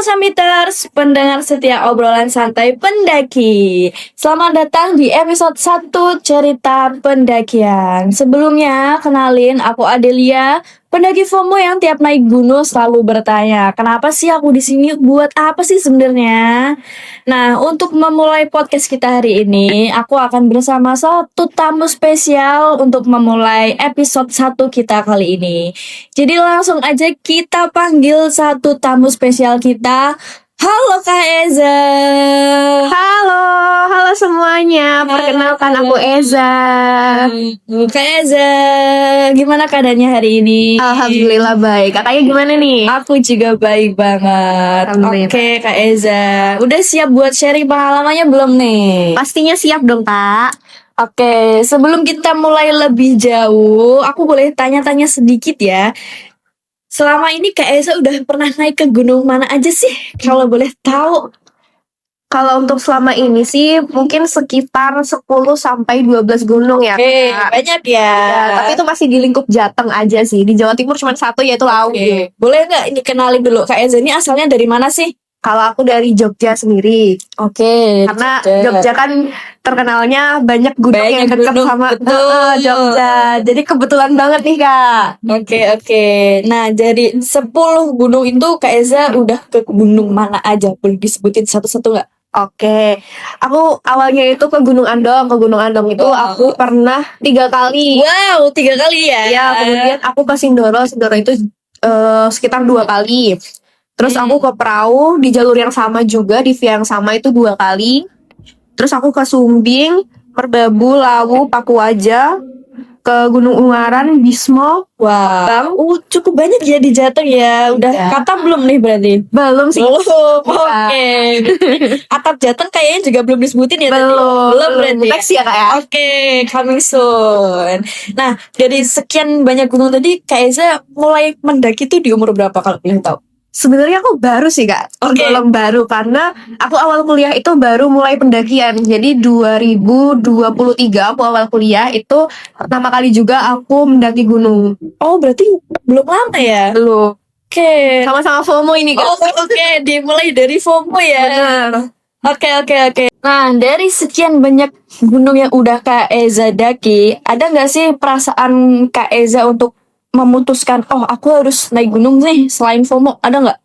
Samiters, pendengar setia obrolan santai pendaki. Selamat datang di episode 1 Cerita Pendakian. Sebelumnya, kenalin aku Adelia, pendaki FOMO yang tiap naik gunung selalu bertanya, kenapa sih aku di sini? Buat apa sih sebenarnya? Nah, untuk memulai podcast kita hari ini, aku akan bersama satu tamu spesial untuk memulai episode 1 kita kali ini. Jadi langsung aja kita panggil satu tamu spesial kita. Halo Kak Eza. Halo semuanya. Perkenalkan aku Eza. Kak Eza, gimana keadaannya hari ini? Alhamdulillah baik. Kakaknya gimana nih? Aku juga baik banget. Alhamdulillah. Oke Kak Eza, udah siap buat sharing pengalamannya belum nih? Pastinya siap dong, Kak. Oke, sebelum kita mulai lebih jauh, aku boleh tanya-tanya sedikit ya. Selama ini Kak Eza udah pernah naik ke gunung mana aja sih? Kalau boleh tahu. Kalau untuk selama ini sih mungkin sekitar 10 sampai 12 gunung ya, Kak. Banyak ya. Ya, tapi itu masih di lingkup Jateng aja sih. Di Jawa Timur cuma satu, yaitu Lawu. Oke. Boleh nggak ini kenalin dulu Kak Eza ini asalnya dari mana sih? Kalau aku dari Jogja sendiri. Oke. Karena Jogja kan terkenalnya banyak gunung yang dekat gunung, sama betul. Jogja. Jadi kebetulan banget nih, Kak. Oke. Nah, jadi 10 gunung itu Kak Eza udah ke gunung mana aja? Boleh disebutin satu-satu nggak? Oke, aku awalnya itu ke Gunung Andong. Ke Gunung Andong itu aku pernah 3 kali. Wow, 3 kali ya? Ya, kemudian aku ke Sindoro. Sindoro itu sekitar 2 kali. Terus aku ke Perahu di jalur yang sama juga, di via yang sama itu 2 kali. Terus aku ke Sumbing, Merbabu, Lawu, Pakuaja, ke Gunung Ungaran, Bismo. Wow, cukup banyak ya di Jateng ya. Udah Ya. kata belum nih berarti? Belum sih. Belum. Oke. Atap Jateng kayaknya juga belum disebutin ya tadi? Belum berarti. Next ya, Kak ya. Oke, coming soon. Nah, dari sekian banyak gunung tadi, Kak Eza mulai mendaki tuh di umur berapa kalau boleh tahu? Sebenarnya aku baru sih, Kak. Oke. Tergolong baru karena aku awal kuliah itu baru mulai pendakian. Jadi 2023 aku awal kuliah itu pertama kali juga aku mendaki gunung. Oh, berarti belum lama ya? Belum. Oke. Sama-sama FOMO ini, Kak. Oh, oke. Dimulai dari FOMO ya? Benar. Oke. Nah, dari sekian banyak gunung yang udah Kak Eza daki, ada nggak sih perasaan Kak Eza untuk memutuskan, oh aku harus naik gunung nih selain FOMO, ada nggak?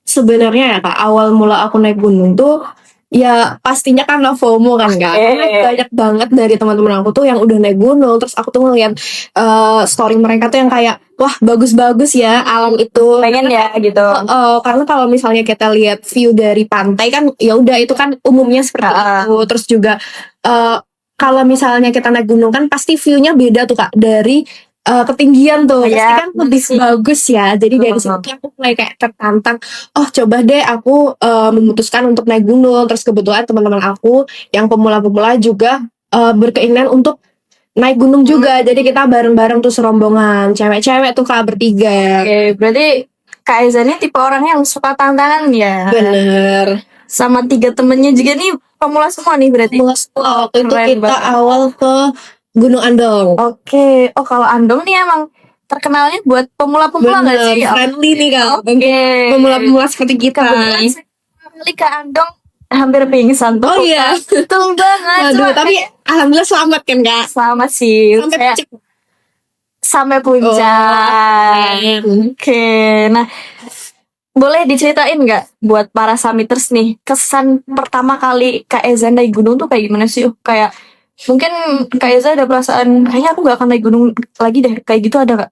Sebenarnya ya, Kak, awal mula aku naik gunung tuh ya pastinya karena FOMO kan, Kak. Karena banyak banget dari teman-teman aku tuh yang udah naik gunung, terus aku tuh ngeliat story mereka tuh yang kayak wah bagus-bagus ya alam itu. Pengen ya gitu. Karena kalau misalnya kita lihat view dari pantai kan ya udah itu kan umumnya seperti itu. Terus juga kalau misalnya kita naik gunung kan pasti view-nya beda tuh, Kak, dari ketinggian tuh pasti kan lebih bagus ya. Jadi dari situ tuh aku mulai kayak tertantang, oh coba deh aku memutuskan untuk naik gunung. Terus kebetulan teman-teman aku yang pemula-pemula juga berkeinginan untuk naik gunung juga. Jadi kita bareng-bareng tuh serombongan cewek-cewek tuh, Kak, bertiga. Oke, berarti Kak Eza ini tipe orang yang suka tantangan ya? Bener. Sama 3 temennya juga nih pemula semua nih berarti? Pemula semua. Waktu itu Keren kita banget. awal ke Gunung Andong. Oke. Oh, kalau Andong nih emang terkenalnya buat pemula-pemula nggak sih? Friendly nih, Kak. Oke. Pemula-pemula seperti kita. Kebetulan saya pertama kali ke Andong hampir pingsan tuh. Oh iya. Betul banget. Waduh, tapi alhamdulillah selamat kan, Kak? Selamat sih. Sampai puncak. Oke. Nah, boleh diceritain nggak buat para Samiters nih, kesan pertama kali Kak Eza naik gunung tuh kayak gimana sih? Kayak mungkin Kak Eza ada perasaan kayaknya aku nggak akan naik gunung lagi deh, kayak gitu ada nggak?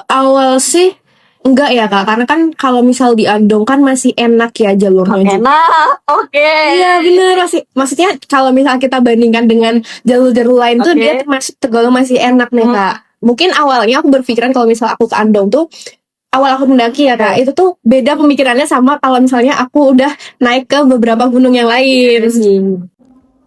Awal sih enggak ya, Kak, karena kan kalau misal di Andong kan masih enak ya jalurnya. Enak. Oke. Iya bener, maksudnya kalau misal kita bandingkan dengan jalur-jalur lain tuh dia tergolong masih enak nih, Kak. Mungkin awalnya aku berpikiran kalau misal aku ke Andong tuh awal aku mendaki ya, Kak, itu tuh beda pemikirannya sama kalau misalnya aku udah naik ke beberapa gunung yang lain.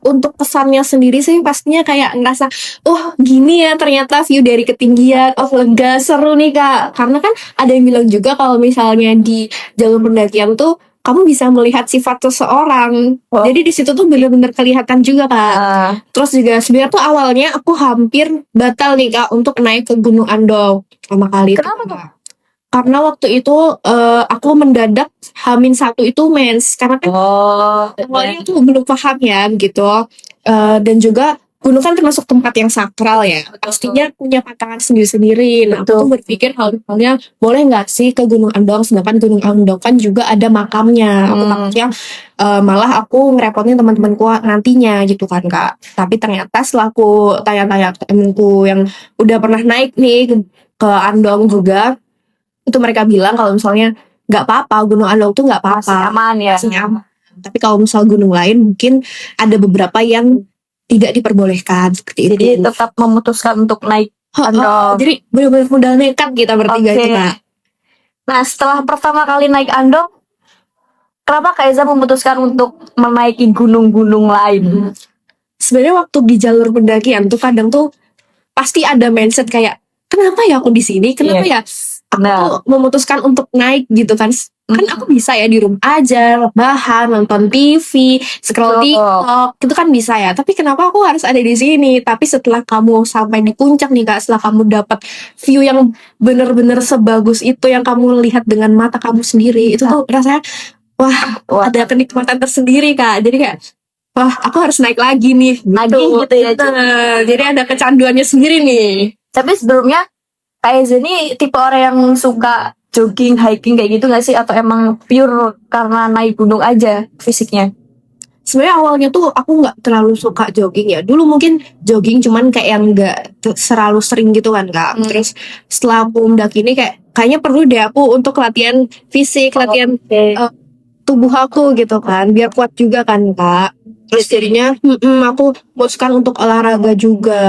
Untuk kesannya sendiri sih pastinya kayak ngerasa oh gini ya ternyata view dari ketinggian, oh lega, seru nih, Kak. Karena kan ada yang bilang juga kalau misalnya di jalur pendakian tuh kamu bisa melihat sifat seseorang. Jadi di situ tuh bener-bener kelihatan juga, Kak. Terus juga sebenarnya tuh awalnya aku hampir batal nih, Kak, untuk naik ke Gunung Andong pertama kali. Kenapa tuh? Karena waktu itu aku mendadak H-1 itu mens, karena kan awalnya tuh belum paham ya gitu. Dan juga gunung kan termasuk tempat yang sakral ya, pastinya punya pantangan sendiri-sendiri. Nah, aku tuh berpikir halnya boleh nggak sih ke Gunung Andong, sedangkan Gunung Andong kan juga ada makamnya. Aku takutnya malah aku ngerepotin teman-temanku nantinya gitu kan Kak. Tapi ternyata setelah aku tanya-tanya ke temenku yang udah pernah naik nih ke Andong juga, itu mereka bilang kalau misalnya nggak apa-apa, Gunung Andong tuh nggak apa-apa, Masih aman ya. masih aman. Tapi kalau misal gunung lain mungkin ada beberapa yang tidak diperbolehkan seperti Jadi itu. tetap memutuskan untuk naik Andong. Jadi benar-benar modal nekat kita bertiga Oke. itu Kak. Nah, setelah pertama kali naik Andong, kenapa Kak Eza memutuskan untuk menaiki gunung-gunung lain? Sebenarnya waktu di jalur pendakian tuh kadang tuh pasti ada mindset kayak kenapa ya aku di sini? Kenapa ya aku tuh memutuskan untuk naik gitu kan? Kan aku bisa ya di rumah aja, rebahan, nonton TV, scroll TikTok, itu kan bisa ya. Tapi kenapa aku harus ada di sini? Tapi setelah kamu sampai di puncak nih Kak, setelah kamu dapat view yang bener-bener sebagus itu yang kamu lihat dengan mata kamu sendiri, itu tuh rasanya wah, ada kenikmatan tersendiri Kak. Jadi kayak wah, aku harus naik lagi nih. Lagi gitu ya. Jadi ada kecanduannya sendiri nih. Tapi sebelumnya Kak Eza ini tipe orang yang suka jogging, hiking kayak gitu gak sih? Atau emang pure karena naik gunung aja fisiknya? Sebenarnya awalnya tuh aku nggak terlalu suka jogging ya. Dulu mungkin jogging cuman kayak yang nggak terlalu sering gitu kan Kak. Terus setelah aku mendaki ini kayaknya perlu deh aku untuk latihan fisik, latihan tubuh aku gitu kan, biar kuat juga kan Kak. Terus jadinya aku memutuskan untuk olahraga juga.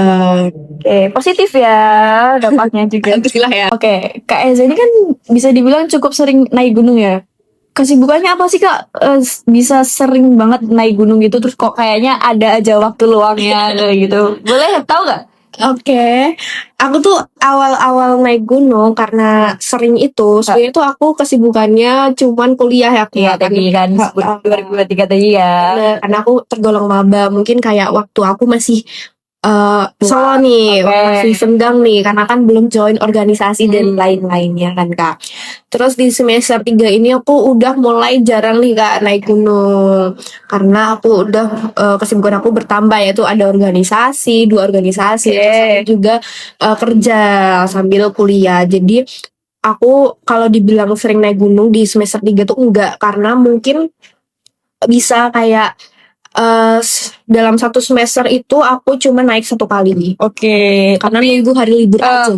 Oke, positif ya dampaknya juga. Alhamdulillah ya. Oke, Kak Eza ini kan bisa dibilang cukup sering naik gunung ya. Kesibukannya apa sih Kak? Bisa sering banget naik gunung gitu, terus kok kayaknya ada aja waktu luangnya kayak gitu. Boleh tahu gak? Oke, aku tuh awal-awal naik gunung karena sering itu, sebenarnya tuh aku kesibukannya cuman kuliah ya Kak. Iya, tadi kan 2023 tadi ya. Karena aku tergolong maba, mungkin kayak waktu aku masih solo nih, masih senggang nih, karena kan belum join organisasi dan lain-lainnya kan Kak. Terus di semester 3 ini aku udah mulai jarang nih Kak naik gunung, karena aku udah kesibukan aku bertambah, yaitu ada organisasi, 2 organisasi, terus aku juga kerja sambil kuliah. Jadi aku kalau dibilang sering naik gunung di semester 3 tuh enggak, karena mungkin bisa kayak dalam 1 semester itu aku cuma naik 1 kali. Oke, Karena nunggu hari libur aja.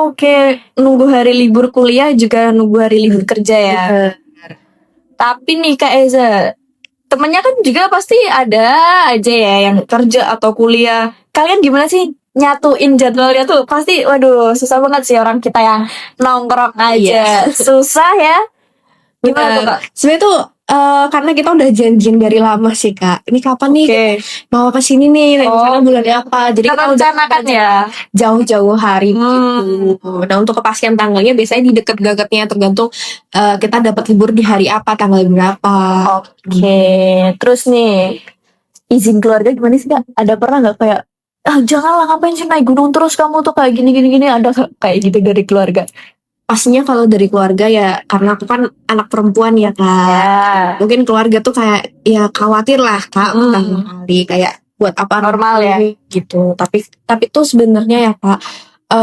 Oke, nunggu hari libur kuliah juga nunggu hari libur kerja ya. Tapi nih Kak Eza, temennya kan juga pasti ada aja ya yang kerja atau kuliah. Kalian gimana sih nyatuin jadwalnya tuh? Pasti waduh susah banget sih orang kita yang nongkrong aja. Susah ya. Gimana tuh Kak? Sebenarnya tuh karena kita udah janjian dari lama sih Kak. Ini kapan nih mau ke sini nih? Rencana bulannya apa? Jadi kita udah rencanakan ya jauh-jauh hari gitu. Nah, untuk kepastian tanggalnya biasanya di deket-deketnya, tergantung kita dapat libur di hari apa, tanggal berapa. Oke. Terus nih izin keluarga gimana sih Kak? Ada pernah nggak kayak janganlah ngapain sih naik gunung terus kamu tuh kayak gini ada kayak gitu dari keluarga? Pastinya kalau dari keluarga ya, karena aku kan anak perempuan ya Kak. Mungkin keluarga tuh kayak ya khawatir lah Kak, pertama kali kayak buat apa normal ya gitu. Tapi tuh sebenarnya ya Kak,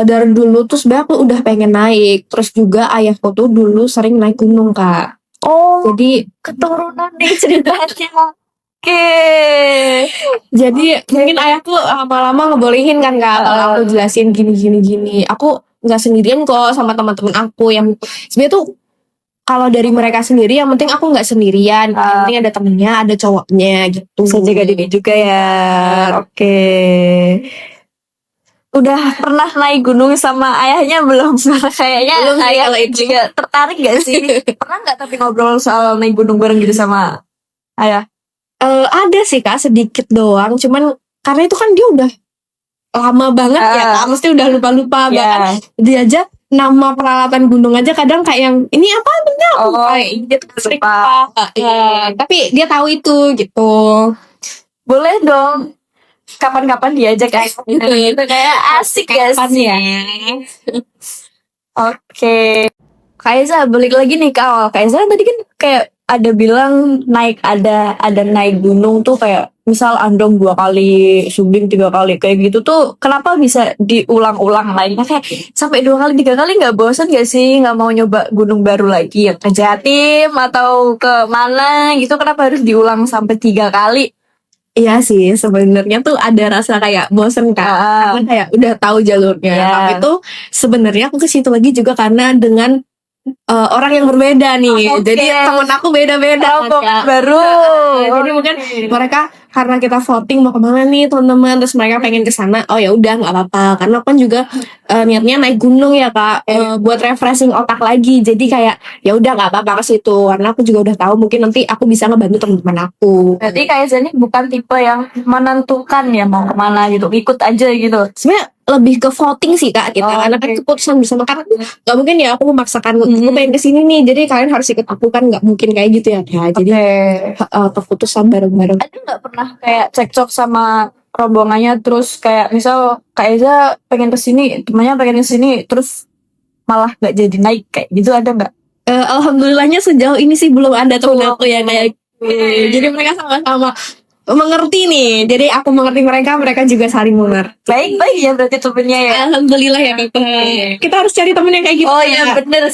dari dulu tuh sebenarnya aku udah pengen naik. Terus juga ayahku tuh dulu sering naik gunung Kak. Jadi keturunan nih ceritanya. Oke. Jadi mungkin ayahku lama-lama ngebolehin kan Kak, kalau aku jelasin gini. Aku nggak sendirian kok sama teman-teman aku yang sebenarnya tuh kalau dari mereka sendiri yang penting aku nggak sendirian, yang penting ada temennya, ada cowoknya gitu. Bisa jaga diri juga ya. Oke. Udah pernah naik gunung sama ayahnya belum? Kayaknya belum sih ayah kalau itu. juga tertarik gak sih? Pernah nggak tapi ngobrol soal naik gunung bareng gitu sama ayah? Ada sih Kak, sedikit doang, cuman karena itu kan dia udah lama banget ya Kak, mesti udah lupa-lupa bahkan dia aja nama peralatan gunung aja kadang kayak yang ini apa namanya gitu sering lupa. Tapi dia tahu itu gitu. Boleh dong kapan-kapan diajak gitu kayak asik ya sih. Oke. Kak Eza balik lagi nih ke awal. Kak Eza tadi kan kayak ada bilang naik ada naik gunung tuh kayak misal Andong 2 kali, Sumbing 3 kali kayak gitu tuh kenapa bisa diulang-ulang lagi? Nah, kayak sampai 2 kali 3 kali nggak bosan gak sih? Nggak mau nyoba gunung baru lagi ya ke Jatim atau ke mana gitu? Kenapa harus diulang sampai 3 kali? Iya sih, sebenarnya tuh ada rasa kayak bosen Kak. Ah, Karena kayak udah tahu jalurnya. Iya. Tapi tuh sebenarnya aku ke situ lagi juga karena dengan orang yang berbeda nih. Oke. Jadi temen aku beda-beda Oh, kan, Kak. baru. Jadi mungkin mereka karena kita voting mau kemana nih teman-teman, terus mereka pengen ke sana. Oh ya udah nggak apa-apa. Karena aku kan juga niatnya naik gunung ya Kak, buat refreshing otak lagi. Jadi kayak ya udah nggak apa-apa ke situ. Karena aku juga udah tahu mungkin nanti aku bisa ngebantu teman-teman aku. Berarti Kak Eza ini bukan tipe yang menentukan ya mau kemana gitu, ikut aja gitu. Sebenarnya lebih ke voting sih Kak kita, Oh, karena kan oke. keputusan bersama, karena nggak mungkin ya aku memaksakan aku pengen kesini nih jadi kalian harus ikut aku, kan nggak mungkin kayak gitu ya. Jadi keputusan bareng-bareng. Ada nggak pernah kayak cekcok sama rombongannya terus kayak misal Kak Eza pengen kesini, temannya pengen kesini, terus malah nggak jadi naik kayak gitu ada nggak? Alhamdulillahnya sejauh ini sih belum ada temen Oh, aku yang kayak jadi mereka sama-sama mengerti nih, jadi aku mengerti mereka, mereka juga saling mengerti. Baik-baik ya berarti temennya ya. Alhamdulillah ya Kakak. Kita harus cari temen yang kayak gitu. Oh iya bener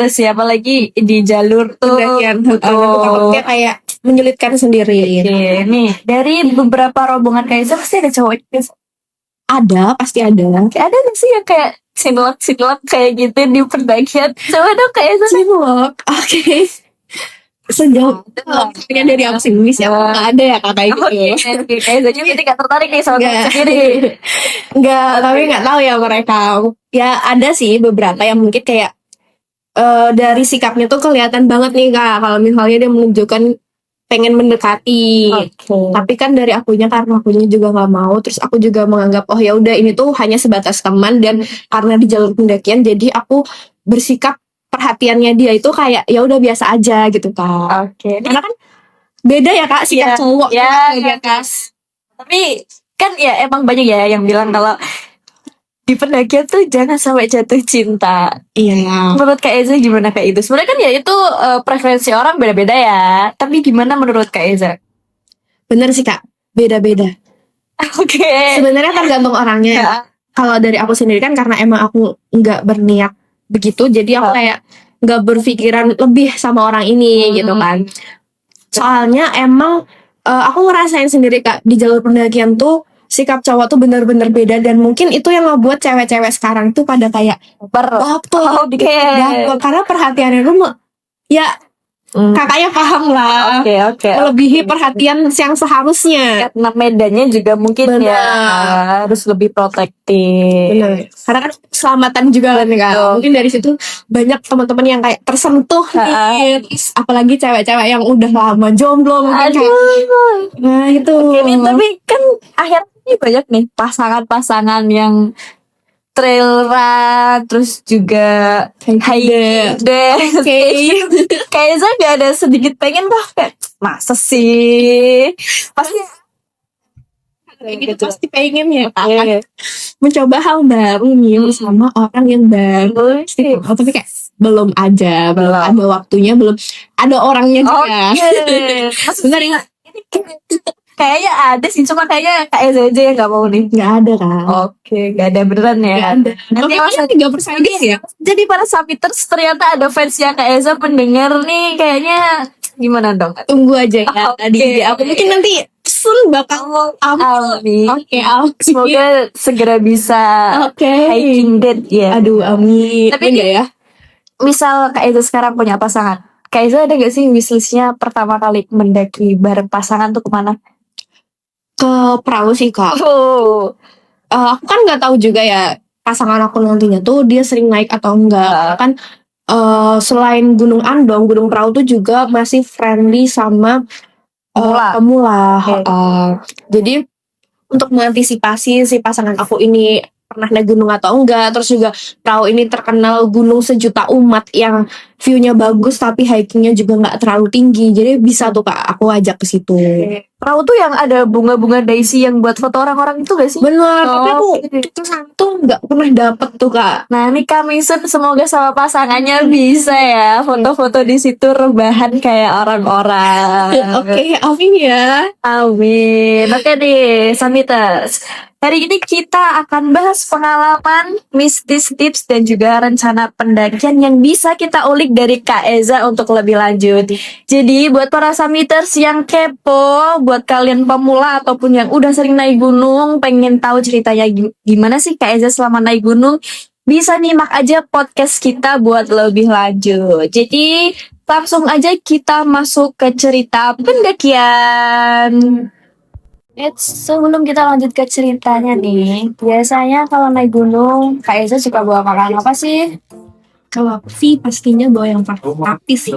sih apalagi di jalur tuh. Pendakian. Betul. Takutnya kayak menyulitkan sendiri. Oke, nih dari beberapa rombongan Kak Eza pasti ada cowoknya. Ada, pasti ada. Kayak ada nggak sih yang kayak sinlok kayak gitu di pendakian? Coba dong Kak Eza. Cilok. Oke. Sejauh punya dari aku sendiri ya, nggak ada ya Kak kayak gitu. Oke, Kak Eza jadi nggak tertarik nih sama Nggak. temen sendiri. Nggak, tapi nggak tahu ya mereka. Ya ada sih beberapa yang mungkin kayak dari sikapnya tuh kelihatan banget nih Kak, kalau misalnya dia menunjukkan pengen mendekati. Oke. Tapi kan dari akunya, karena akunya juga nggak mau, terus aku juga menganggap oh ya udah ini tuh hanya sebatas teman, dan karena di jalur pendakian jadi aku bersikap perhatiannya dia itu kayak ya udah biasa aja gitu Kak. Oke. Karena kan beda ya Kak sikap Iya. cowok Ya, sama di atas. tapi kan ya emang banyak ya yang bilang kalau di pendakian tuh jangan sampai jatuh cinta. Iya. Menurut Kak Eza gimana kayak itu? Sebenarnya kan ya itu preferensi orang beda-beda ya. Tapi gimana menurut Kak Eza? Bener sih Kak, beda-beda. Oke. Sebenarnya tergantung orangnya. Ya. Kalau dari aku sendiri kan karena emang aku nggak berniat begitu, jadi aku kayak nggak berpikiran lebih sama orang ini gitu kan. Soalnya emang aku ngerasain sendiri Kak, di jalur pendakian tuh sikap cowok tuh bener-bener beda, dan mungkin itu yang ngebuat cewek-cewek sekarang tuh pada kayak baper Oke. dikit, karena perhatiannya tuh ya kakaknya paham lah, Oke. melebihi perhatian yang seharusnya. Karena medannya juga mungkin Benar. ya harus lebih protektif. Bener. Karena kan keselamatan juga kan Kak. Betul. Mungkin dari situ banyak teman-teman yang kayak tersentuh nih. Terus apalagi cewek-cewek yang udah lama jomblo mungkin kayak. Aduh. Nah itu. Ini tapi kan akhirnya banyak nih pasangan-pasangan yang trail run terus juga hiking kayaknya gak ada sedikit pengen bah kayak masa sih pasti Gitu pasti pengen ya Kak. Iya. Mencoba hal baru nih bersama orang yang baru. Pasti mau, tapi kayak belum aja, belum ada waktunya, belum ada orangnya juga. Benar ya. Kayaknya ada sih, cuma kayaknya Kak Eza aja yang gak mau nih. Nggak ada Kak. Oke, gak ada beneran ya. Nggak ada. Nanti Makanya 3% gitu ya. jadi para Samiters ternyata ada fansnya Kak Eza pendengar nih, kayaknya gimana dong? Tunggu aja ya. Oke. Tadi aku mungkin nanti sun bakal Amin. Oke, Semoga segera bisa hiking date ya. Aduh, amin. Tapi enggak ya? Misal Kak Eza sekarang punya pasangan, Kak Eza ada gak sih wishlistnya pertama kali mendaki bareng pasangan tuh kemana? Ke perahu sih Kak. Aku kan nggak tahu juga ya pasangan aku nantinya tuh dia sering naik atau enggak. Kan selain Gunung Andong, Gunung Perahu tuh juga masih friendly sama pemula. Jadi untuk mengantisipasi si pasangan aku ini pernah naik gunung atau enggak, terus juga perahu ini terkenal gunung sejuta umat yang view-nya bagus tapi hikingnya juga nggak terlalu tinggi. Jadi bisa tuh Kak aku ajak ke situ. Perahu tuh yang ada bunga-bunga daisy yang buat foto orang-orang itu gak sih? Bener, tapi aku Oke. ke sana tuh nggak pernah dapet tuh Kak. Nah, ini coming soon, semoga sama pasangannya bisa ya foto-foto di situ rebahan kayak orang-orang. Oke, amin ya. Amin. Oke deh, Samitas. Hari ini kita akan bahas pengalaman, mistis, tips, dan juga rencana pendakian yang bisa kita ulik dari Kak Eza untuk lebih lanjut. Jadi buat para Samiters yang kepo, buat kalian pemula ataupun yang udah sering naik gunung, pengen tahu ceritanya gimana sih Kak Eza selama naik gunung, bisa nyimak aja podcast kita buat lebih lanjut. Jadi langsung aja kita masuk ke cerita pendakian. Sebelum kita lanjut ke ceritanya nih, biasanya kalau naik gunung, Kak Eza suka bawa makanan apa sih? Kalau aku sih pastinya bawa yang praktis ya.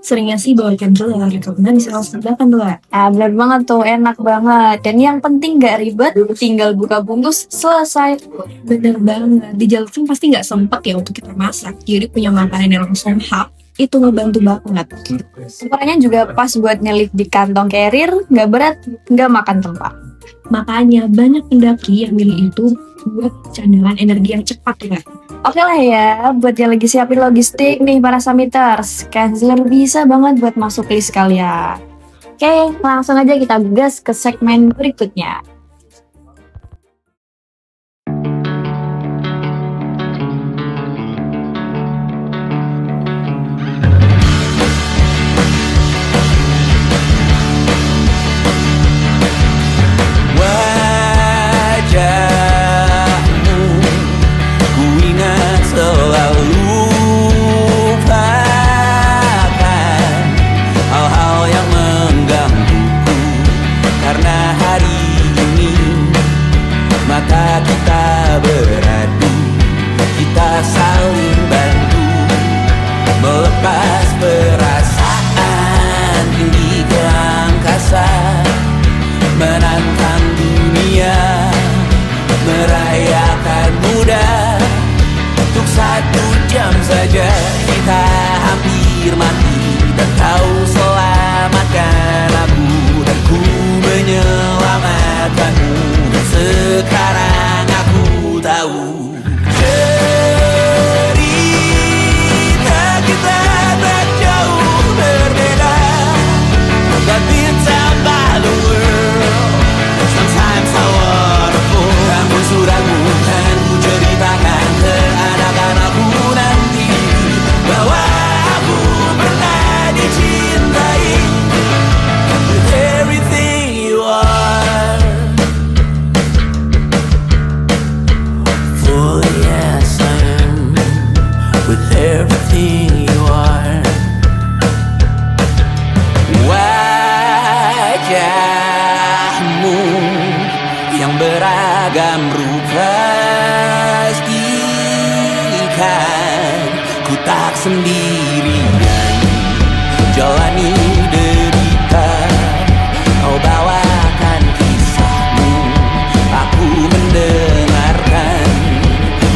Seringnya sih bawa ikan dolar gitu. Karena bisa langsung makan dolar. Ah, bener banget tuh, enak banget. Dan yang penting gak ribet, tinggal buka bungkus, selesai. Bener banget. Di jalur kan pasti nggak sempat ya untuk kita masak. Jadi punya makanan yang langsung itu ngebantu banget. Ukurannya juga pas buat nyelip di kantong carrier, gak berat, gak makan tempat. Makanya banyak pendaki yang milih itu buat cadangan energi yang cepat ya. Oke lah ya, buat yang lagi siapin logistik nih para Samiters, Canceler bisa banget buat masuk list kalian. Oke, langsung aja kita gas ke segmen berikutnya. Wajahmu ku ingat selalu, lupakan hal-hal yang menggangguku. Karena hari ini mata kita beradu, kita saling bantu melepas perasaan tinggi ke angkasa, menantang dunia, merayakan muda. Untuk 1 jam saja kita hampir mati, dan kau selamatkan aku, dan ku menyelamatkanmu. Dan sekarang aku tahu cerita kita tak jauh berbeda, but it's about the world. Sometimes I wanna fall. Namun suratmu kan ku ceritakan ke anak-anakku nanti, bahwa aku pernah dicintai with everything you are. For yes I am, with everything you are. Wajahmu yang beragam rupa, pastikan ku tak sendirian jalani derita. Kau bawakan kisahmu, aku mendengarkan.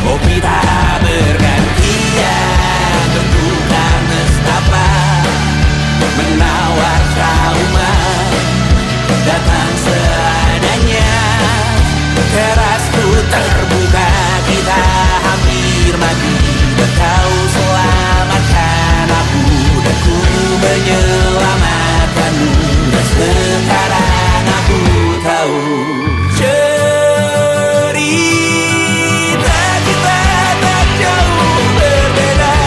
Oh kita bergantian, tentukan nestapa, menawar trauma, datang seadanya. Terasku terbuka, kita hampir mati, dan kau selamatkan aku, dan ku menyelamatkanmu. Dan sekarang aku tahu cerita kita tak jauh berbeda,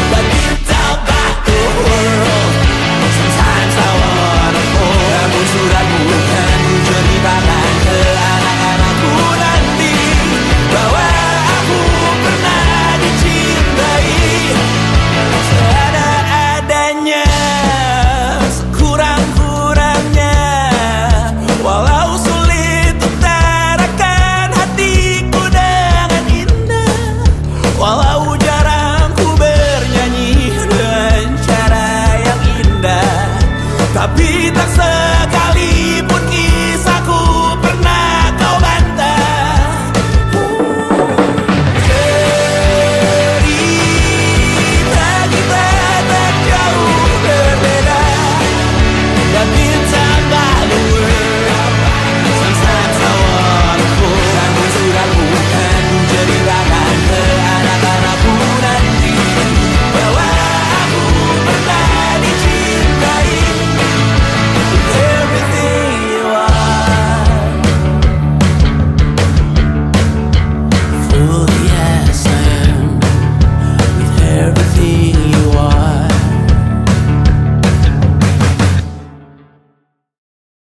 but it's about the world. Sometimes I wanna fall. Namun suratmu kan ku ceritakan ke anak-anakku nanti, bahwa aku pernah dicintai seadanya.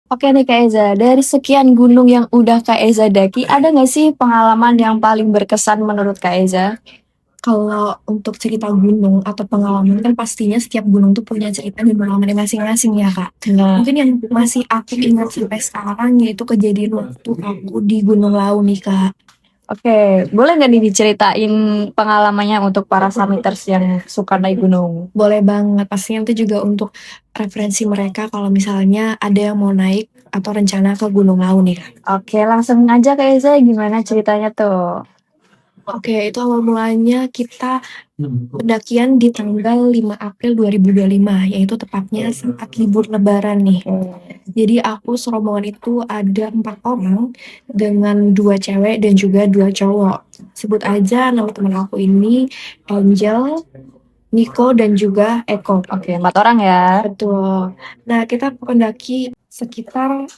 Oke nih Kak Eza, dari sekian gunung yang udah Kak Eza daki, ada nggak sih pengalaman yang paling berkesan menurut Kak Eza? Kalau untuk cerita gunung atau pengalaman kan pastinya setiap gunung tuh punya cerita dan pengalamannya masing-masing ya kak. Nah, Mungkin yang masih aku ingat sampai sekarang yaitu kejadian waktu aku di Gunung Lau nih kak. oke, boleh nggak nih diceritain pengalamannya untuk para summiters yang suka naik gunung? Boleh banget, pastinya itu juga untuk referensi mereka kalau misalnya ada yang mau naik atau rencana ke Gunung Lau nih kak. Oke, langsung aja Kak Eza, gimana ceritanya tuh? Oke, itu awal mulanya kita pendakian di tanggal 5 April 2025, yaitu tepatnya saat libur lebaran nih. Jadi aku serombongan itu ada 4 orang dengan 2 cewek dan juga 2 cowok. Sebut aja nama teman aku ini Angel, Nico, dan juga Eko. Oke, 4 orang ya. Betul. Nah, kita pendaki sekitar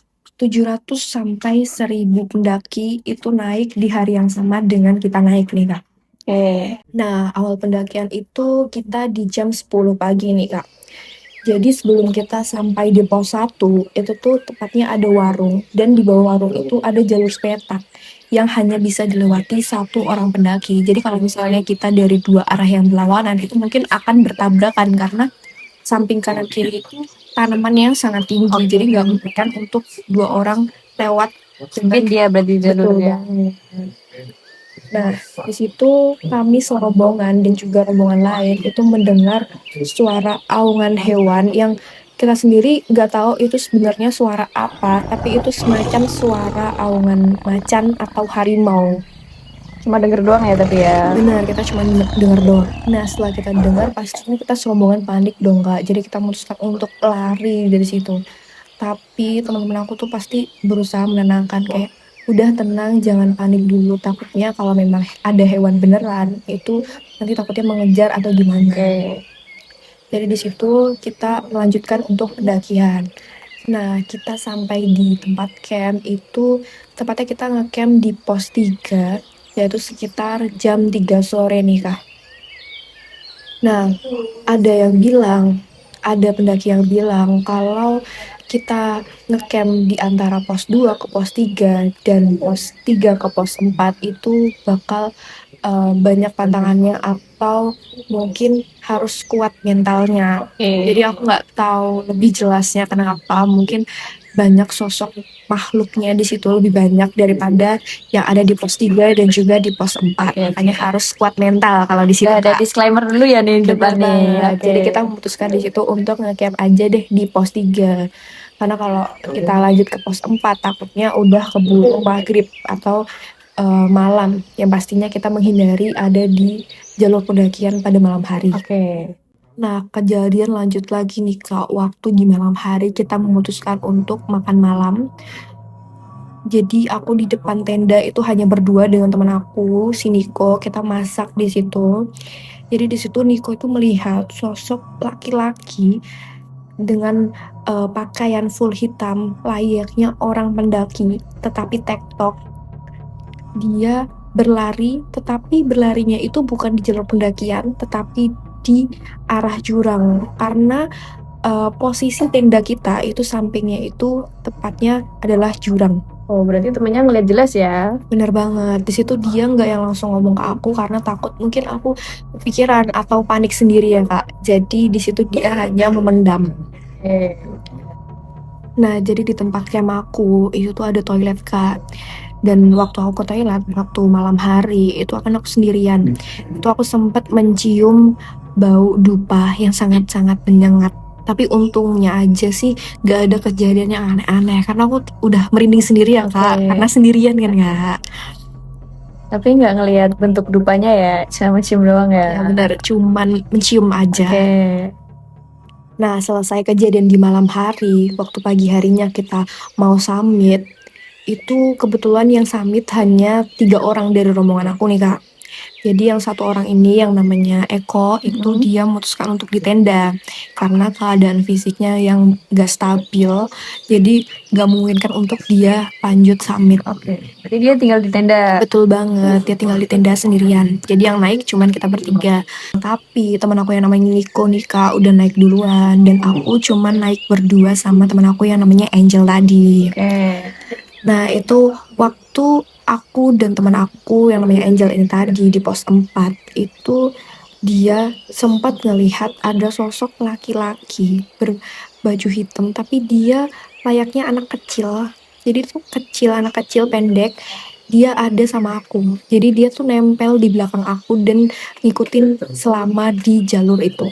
700 sampai 1000 pendaki itu naik di hari yang sama dengan kita naik nih, Kak. Oke, Nah, awal pendakian itu kita di jam 10 pagi nih, Kak. Jadi sebelum kita sampai di pos 1, itu tuh tepatnya ada warung. Dan di bawah warung itu ada jalur sepetak yang hanya bisa dilewati 1 orang pendaki. Jadi kalau misalnya kita dari 2 arah yang berlawanan, itu mungkin akan bertabrakan karena samping kanan kiri itu tanaman yang sangat tinggi. Jadi nggak memungkinkan untuk 2 orang lewat mungkin dia berarti Betul jalurnya. banget. Nah, di situ kami serombongan dan juga rombongan lain itu mendengar suara aungan hewan yang kita sendiri nggak tahu itu sebenarnya suara apa, tapi itu semacam suara aungan macan atau harimau. Cuma denger doang ya tapi ya. Benar, kita cuma dengar doang. Nah, setelah kita dengar, pastinya kita serombongan panik dong, Kak. Jadi kita memutuskan untuk lari dari situ. Tapi teman-teman aku tuh pasti berusaha menenangkan kayak udah tenang, jangan panik dulu. Takutnya kalau memang ada hewan beneran itu nanti takutnya mengejar atau gimana. Oke. Jadi di situ kita melanjutkan untuk pendakian. Nah, kita sampai di tempat camp itu tepatnya kita ngecamp di pos 3 yaitu sekitar jam 3 sore nih Kak. Nah, ada yang bilang, ada pendaki yang bilang kalau kita ngecamp di antara pos 2 ke pos 3 dan pos 3 ke pos 4 itu bakal banyak tantangannya atau mungkin harus kuat mentalnya. Jadi aku nggak tahu lebih jelasnya kenapa. Mungkin banyak sosok makhluknya di situ lebih banyak daripada yang ada di pos 3 dan juga di pos 4. Makanya harus kuat mental kalau di situ. Udah ada Kak. disclaimer dulu ya nih di Bener depan nih. banget. Oke. Jadi kita memutuskan di situ untuk ngecamp aja deh di pos 3. Karena kalau kita lanjut ke pos 4 takutnya udah keburu maghrib atau malam yang pastinya kita menghindari ada di jalur pendakian pada malam hari. Oke. Nah, kejadian lanjut lagi nih Kak, waktu di malam hari kita memutuskan untuk makan malam. Jadi aku di depan tenda itu hanya berdua dengan teman aku, si Niko, kita masak di situ. Jadi di situ Niko itu melihat sosok laki-laki dengan pakaian full hitam layaknya orang pendaki, tetapi tektok. Dia berlari, tetapi berlarinya itu bukan di jalur pendakian, tetapi di arah jurang. Karena posisi tenda kita itu sampingnya itu tepatnya adalah jurang. Oh, berarti temennya ngeliat jelas ya. Bener banget. Di situ dia nggak yang langsung ngomong ke aku karena takut mungkin aku kepikiran atau panik sendiri ya kak. Jadi di situ dia hanya memendam. Oke. Nah, jadi di tempat camp aku itu tuh ada toilet kak. Dan waktu aku ke toilet, waktu malam hari itu akan aku sendirian. Itu aku sempat mencium bau dupa yang sangat-sangat menyengat. Tapi untungnya aja sih gak ada kejadian yang aneh-aneh karena aku udah merinding sendiri ya kak. Oke. Karena sendirian kan kak. Tapi nggak ngelihat bentuk dupanya ya, cuma cium doang Ya ya. benar, cuman mencium aja. Oke. Nah, selesai kejadian di malam hari, waktu pagi harinya kita mau summit, itu kebetulan yang summit hanya 3 orang dari rombongan aku nih kak. Jadi yang satu orang ini yang namanya Eko itu dia memutuskan untuk di tenda karena keadaan fisiknya yang gak stabil, jadi gak memungkinkan untuk dia lanjut summit. Oke. Jadi dia tinggal di tenda. Betul banget, dia tinggal di tenda sendirian. Jadi yang naik cuman kita bertiga. Tapi teman aku yang namanya Niko nih Kak udah naik duluan dan aku cuman naik berdua sama teman aku yang namanya Angel tadi. Oke. Nah itu waktu aku dan teman aku yang namanya Angel ini tadi di pos 4 itu dia sempat ngelihat ada sosok laki-laki berbaju hitam tapi dia layaknya anak kecil. Jadi tuh kecil, anak kecil pendek. Dia ada sama aku. Jadi dia tuh nempel di belakang aku dan ngikutin selama di jalur itu.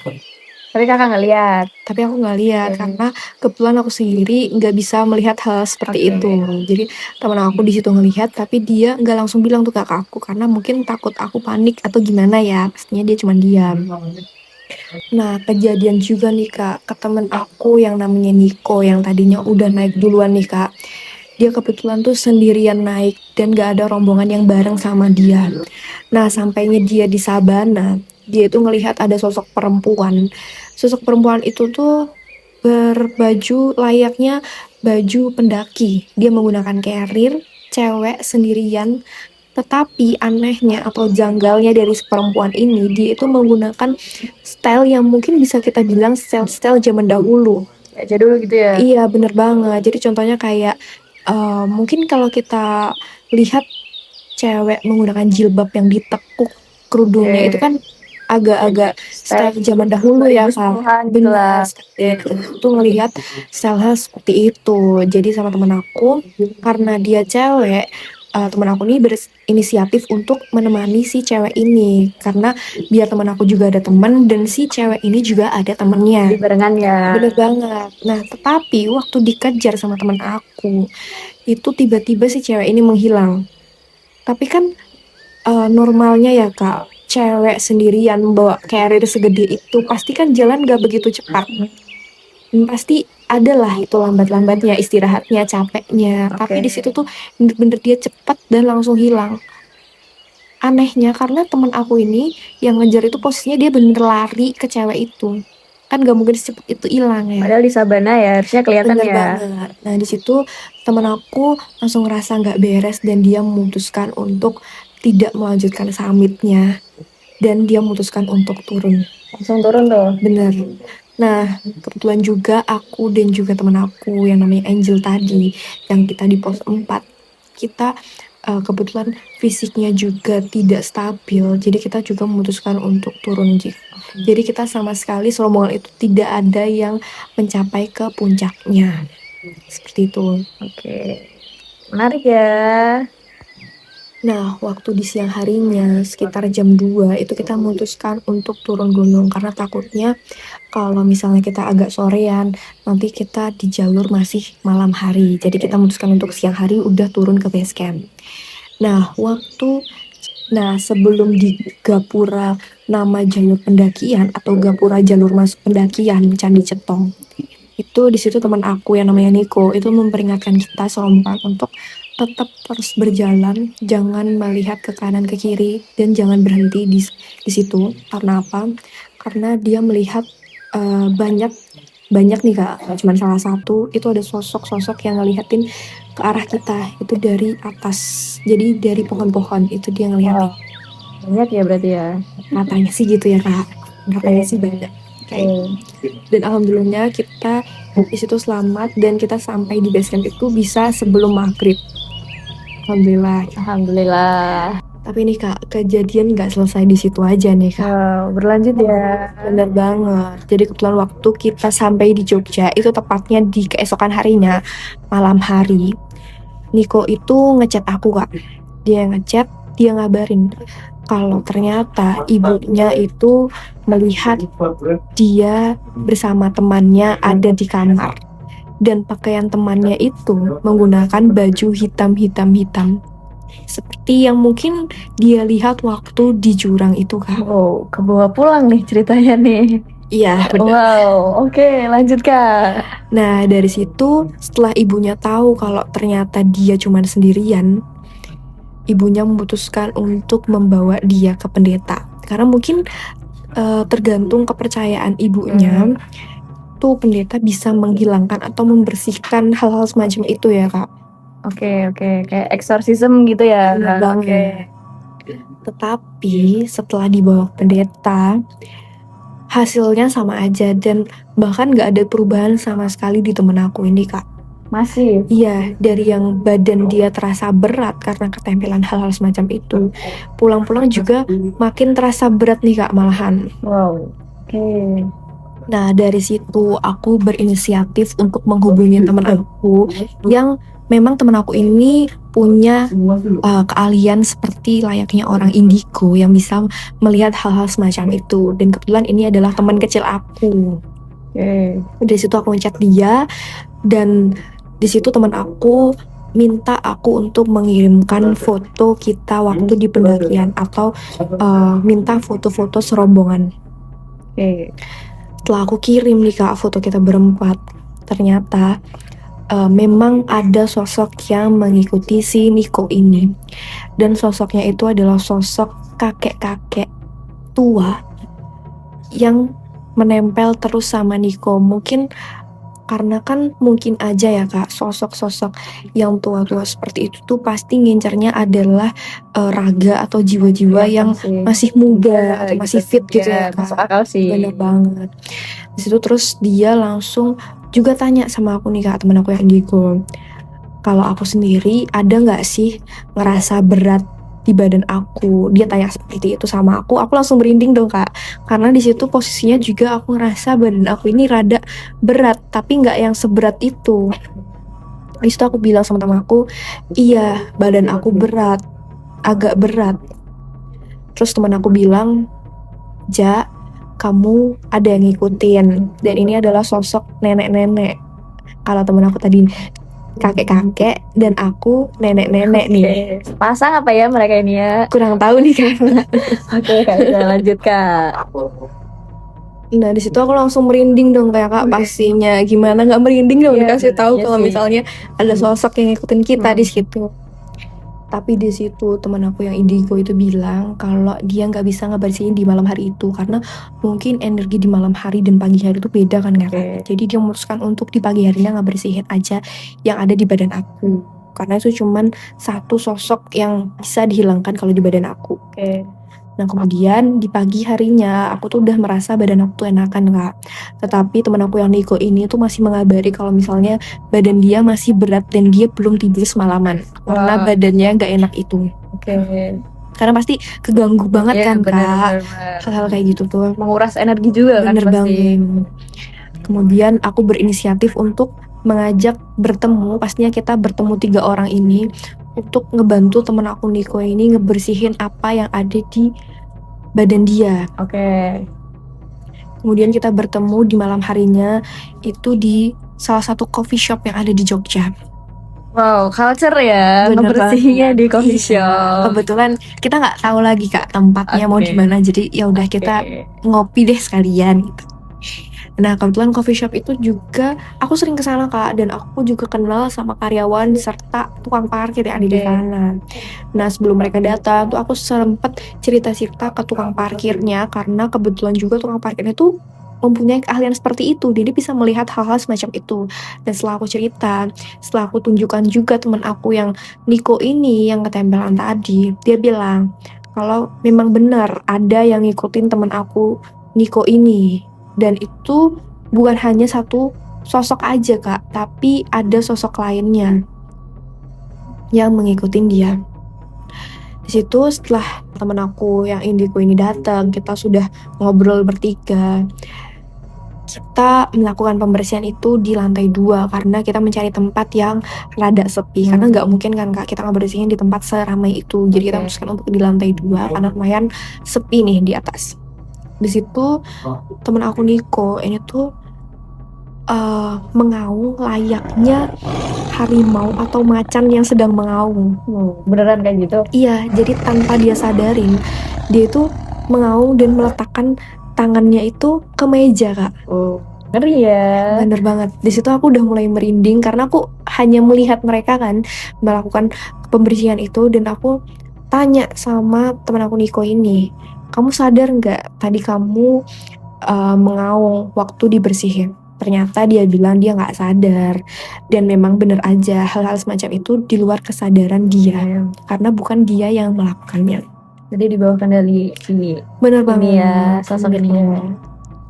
Tapi kakak nggak lihat. Tapi aku nggak lihat Oke. karena kebetulan aku sendiri nggak bisa melihat hal seperti Oke. itu. Jadi teman aku di situ ngelihat, tapi dia nggak langsung bilang tuh ke aku karena mungkin takut aku panik atau gimana ya. Pastinya dia cuma diam. Nah kejadian juga nih Kak ke temen aku yang namanya Niko yang tadinya udah naik duluan nih Kak. Dia kebetulan tuh sendirian naik dan gak ada rombongan yang bareng sama dia. Nah sampainya dia di Sabana, dia itu ngelihat ada sosok perempuan. Sosok perempuan itu tuh berbaju layaknya baju pendaki. Dia menggunakan carrier, cewek sendirian. Tetapi anehnya atau janggalnya dari si perempuan ini, dia itu menggunakan style yang mungkin bisa kita bilang style-style zaman dahulu. Ya, jadul gitu ya. Iya bener banget. Jadi contohnya kayak mungkin kalau kita lihat cewek menggunakan jilbab yang ditekuk kerudungnya Oke. itu kan agak-agak style zaman dahulu ya Kak. 2010-an gitu lah. Tuh ngelihat style seperti itu. Jadi sama temen aku karena dia cewek, temen aku nih berinisiatif untuk menemani si cewek ini karena biar temen aku juga ada temen dan si cewek ini juga ada temennya. Jadi barengan ya. Bener banget. Nah, tetapi waktu dikejar sama teman aku, itu tiba-tiba si cewek ini menghilang. Tapi kan normalnya ya Kak, cewek sendirian bawa carrier segede itu pasti kan jalan gak begitu cepat. Pasti adalah itu lambat-lambatnya, istirahatnya, capeknya. Tapi di situ tuh bener-bener dia cepat dan langsung hilang. Anehnya karena teman aku ini yang ngejar itu posisinya dia bener lari ke cewek itu. Kan gak mungkin secepat itu hilang ya. Padahal di Sabana ya harusnya kelihatan Bener ya. banget. Nah di situ temen aku langsung ngerasa nggak beres dan dia memutuskan untuk tidak melanjutkan summitnya dan dia memutuskan untuk turun. Langsung turun tuh. Bener. Nah kebetulan juga aku dan juga temen aku yang namanya Angel tadi yang kita di pos 4 kita kebetulan fisiknya juga tidak stabil jadi kita juga memutuskan untuk turun jadi kita sama sekali serombongan itu tidak ada yang mencapai ke puncaknya seperti itu. Oke. Menarik ya. Nah waktu di siang harinya sekitar jam 2 itu kita memutuskan untuk turun gunung karena takutnya kalau misalnya kita agak sorean nanti kita di jalur masih malam hari jadi kita memutuskan untuk siang hari udah turun ke base camp. Nah sebelum di gapura nama jalur pendakian atau gapura jalur masuk pendakian Candi Cetong itu di situ teman aku yang namanya Niko itu memperingatkan kita serombongan untuk tetap terus berjalan, jangan melihat ke kanan ke kiri dan jangan berhenti di situ. Karena apa? Karena dia melihat banyak nih Kak, cuma salah satu itu ada sosok-sosok yang ngelihatin ke arah kita itu dari atas. Jadi dari pohon-pohon itu dia ngeliatin. Banyak ya berarti ya. Katanya sih gitu ya Kak. Katanya sih banyak. Dan alhamdulillahnya kita di situ selamat dan kita sampai di base camp itu bisa sebelum maghrib. Alhamdulillah. Tapi nih Kak, kejadian nggak selesai di situ aja nih Kak. Wow, berlanjut ya. Bener banget. Jadi kebetulan waktu kita sampai di Jogja itu tepatnya di keesokan harinya malam hari. Niko itu ngechat aku Kak. Dia ngechat, dia ngabarin kalau ternyata ibunya itu melihat dia bersama temannya ada di kamar. Dan pakaian temannya itu menggunakan baju hitam. Seperti yang mungkin dia lihat waktu di jurang itu Kak. Wow, kebawa pulang nih ceritanya nih. Iya benar. Wow, oke lanjut Kak. Nah dari situ setelah ibunya tahu kalau ternyata dia cuman sendirian, ibunya memutuskan untuk membawa dia ke pendeta. Karena mungkin tergantung kepercayaan ibunya, tuh pendeta bisa menghilangkan atau membersihkan hal-hal semacam itu ya Kak. Oke, kayak eksorsisme gitu ya. Benar Kak? banget. Tetapi setelah dibawa ke pendeta, hasilnya sama aja dan bahkan gak ada perubahan sama sekali di temen aku ini Kak. Masih. Iya, dari yang badan dia terasa berat karena ketempelan hal-hal semacam itu, pulang-pulang juga makin terasa berat nih Kak malahan. Wow. Oke. Nah dari situ aku berinisiatif untuk menghubungi teman aku yang memang teman aku ini punya keahlian seperti layaknya orang indigo yang bisa melihat hal-hal semacam itu, dan kebetulan ini adalah teman kecil aku. Oke. Dari situ aku ngechat dia, dan di situ teman aku minta aku untuk mengirimkan foto kita waktu di pendakian atau minta foto-foto serombongan. Oke. Setelah aku kirim nih Kak foto kita berempat, ternyata memang ada sosok yang mengikuti si Niko ini, dan sosoknya itu adalah sosok kakek-kakek tua yang menempel terus sama Niko. Mungkin karena kan mungkin aja ya Kak, sosok-sosok yang tua-tua seperti itu tuh pasti ngincernya adalah raga atau jiwa-jiwa yang masih muda atau masih fit gitu ya Kak. Masuk akal sih. Bener banget. Di situ terus dia langsung juga tanya sama aku nih Kak, temen aku yang indigo, kalau aku sendiri ada nggak sih ngerasa berat di badan aku. Dia tanya seperti itu sama aku langsung merinding dong Kak, karena di situ posisinya juga aku ngerasa badan aku ini rada berat, tapi nggak yang seberat itu. Di situ aku bilang sama teman aku, iya badan aku berat, agak berat. Terus teman aku bilang, Ja, kamu ada yang ngikutin, dan ini adalah sosok nenek-nenek. Kalau temen aku tadi kakek-kakek dan aku nenek-nenek nih. Oke. Pasang apa ya mereka ini ya? Kurang tahu nih Kak. Oke, Kak, bisa lanjut Kak. Nah di situ aku langsung merinding dong kayak Kak, pastinya gimana nggak merinding dong Iya, dikasih tahu iya kalau sih. misalnya ada sosok yang ngikutin kita di situ. Tapi di situ teman aku yang indigo itu bilang kalau dia nggak bisa ngebersihin di malam hari itu karena mungkin energi di malam hari dan pagi hari itu beda kan Kak. Oke. Jadi dia memutuskan untuk di pagi harinya ngebersihin aja yang ada di badan aku, karena itu cuman satu sosok yang bisa dihilangkan kalau di badan aku. Oke. Nah kemudian di pagi harinya aku tuh udah merasa badan aku tuh enakan Kak. Tetapi teman aku yang Niko ini tuh masih mengabari kalau misalnya badan dia masih berat dan dia belum tidur semalaman karena Wah. badannya gak enak itu. Oke. Karena pasti keganggu banget Iya, kan bener, Kak, bener. hal-hal kayak gitu tuh. Menguras energi juga kan Bener pasti. banget. Kemudian aku berinisiatif untuk mengajak bertemu, pastinya kita bertemu 3 orang ini untuk ngebantu temen aku Niko ini ngebersihin apa yang ada di badan dia. Oke. Kemudian kita bertemu di malam harinya itu di salah satu coffee shop yang ada di Jogja. Wow, culture ya, Bener ngebersihinnya banget. di coffee Iya, shop. kebetulan kita nggak tahu lagi Kak tempatnya mau Oke. di mana, jadi ya udah kita Oke. ngopi deh sekalian gitu. Nah kebetulan coffee shop itu juga aku sering kesana Kak, dan aku juga kenal sama karyawan serta tukang parkir yang ada di Oke. sana. Nah sebelum mereka datang tuh aku sempet cerita-cerita ke tukang parkirnya, karena kebetulan juga tukang parkirnya tuh mempunyai keahlian seperti itu, jadi bisa melihat hal-hal semacam itu. Dan setelah aku cerita, setelah aku tunjukkan juga teman aku yang Niko ini yang ketempelan tadi, dia bilang kalau memang benar ada yang ngikutin teman aku Niko ini, dan itu bukan hanya satu sosok aja Kak, tapi ada sosok lainnya yang mengikutin dia. Di situ setelah teman aku yang indigo ini datang, kita sudah ngobrol bertiga. Kita melakukan pembersihan itu di lantai 2 karena kita mencari tempat yang rada sepi, karena nggak mungkin kan Kak kita ngebersihin di tempat seramai itu. Jadi kita Oke. memutuskan untuk di lantai 2 karena lumayan sepi nih di atas. Di situ temen aku Niko ini tuh mengaung layaknya harimau atau macan yang sedang mengaung. Beneran kayak gitu? Iya, jadi tanpa dia sadarin, dia itu mengaung dan meletakkan tangannya itu ke meja Kak. Ngeri ya. Bener banget. Di situ aku udah mulai merinding karena aku hanya melihat mereka kan melakukan pembersihan itu, dan aku tanya sama teman aku Niko ini, kamu sadar nggak tadi kamu mengaung waktu dibersihin? Ternyata dia bilang dia nggak sadar, dan memang bener aja hal-hal semacam itu di luar kesadaran dia karena bukan dia yang melakukannya. Jadi di bawah kendali Bener ini banget. ya, sosok Bener ini ya. banget.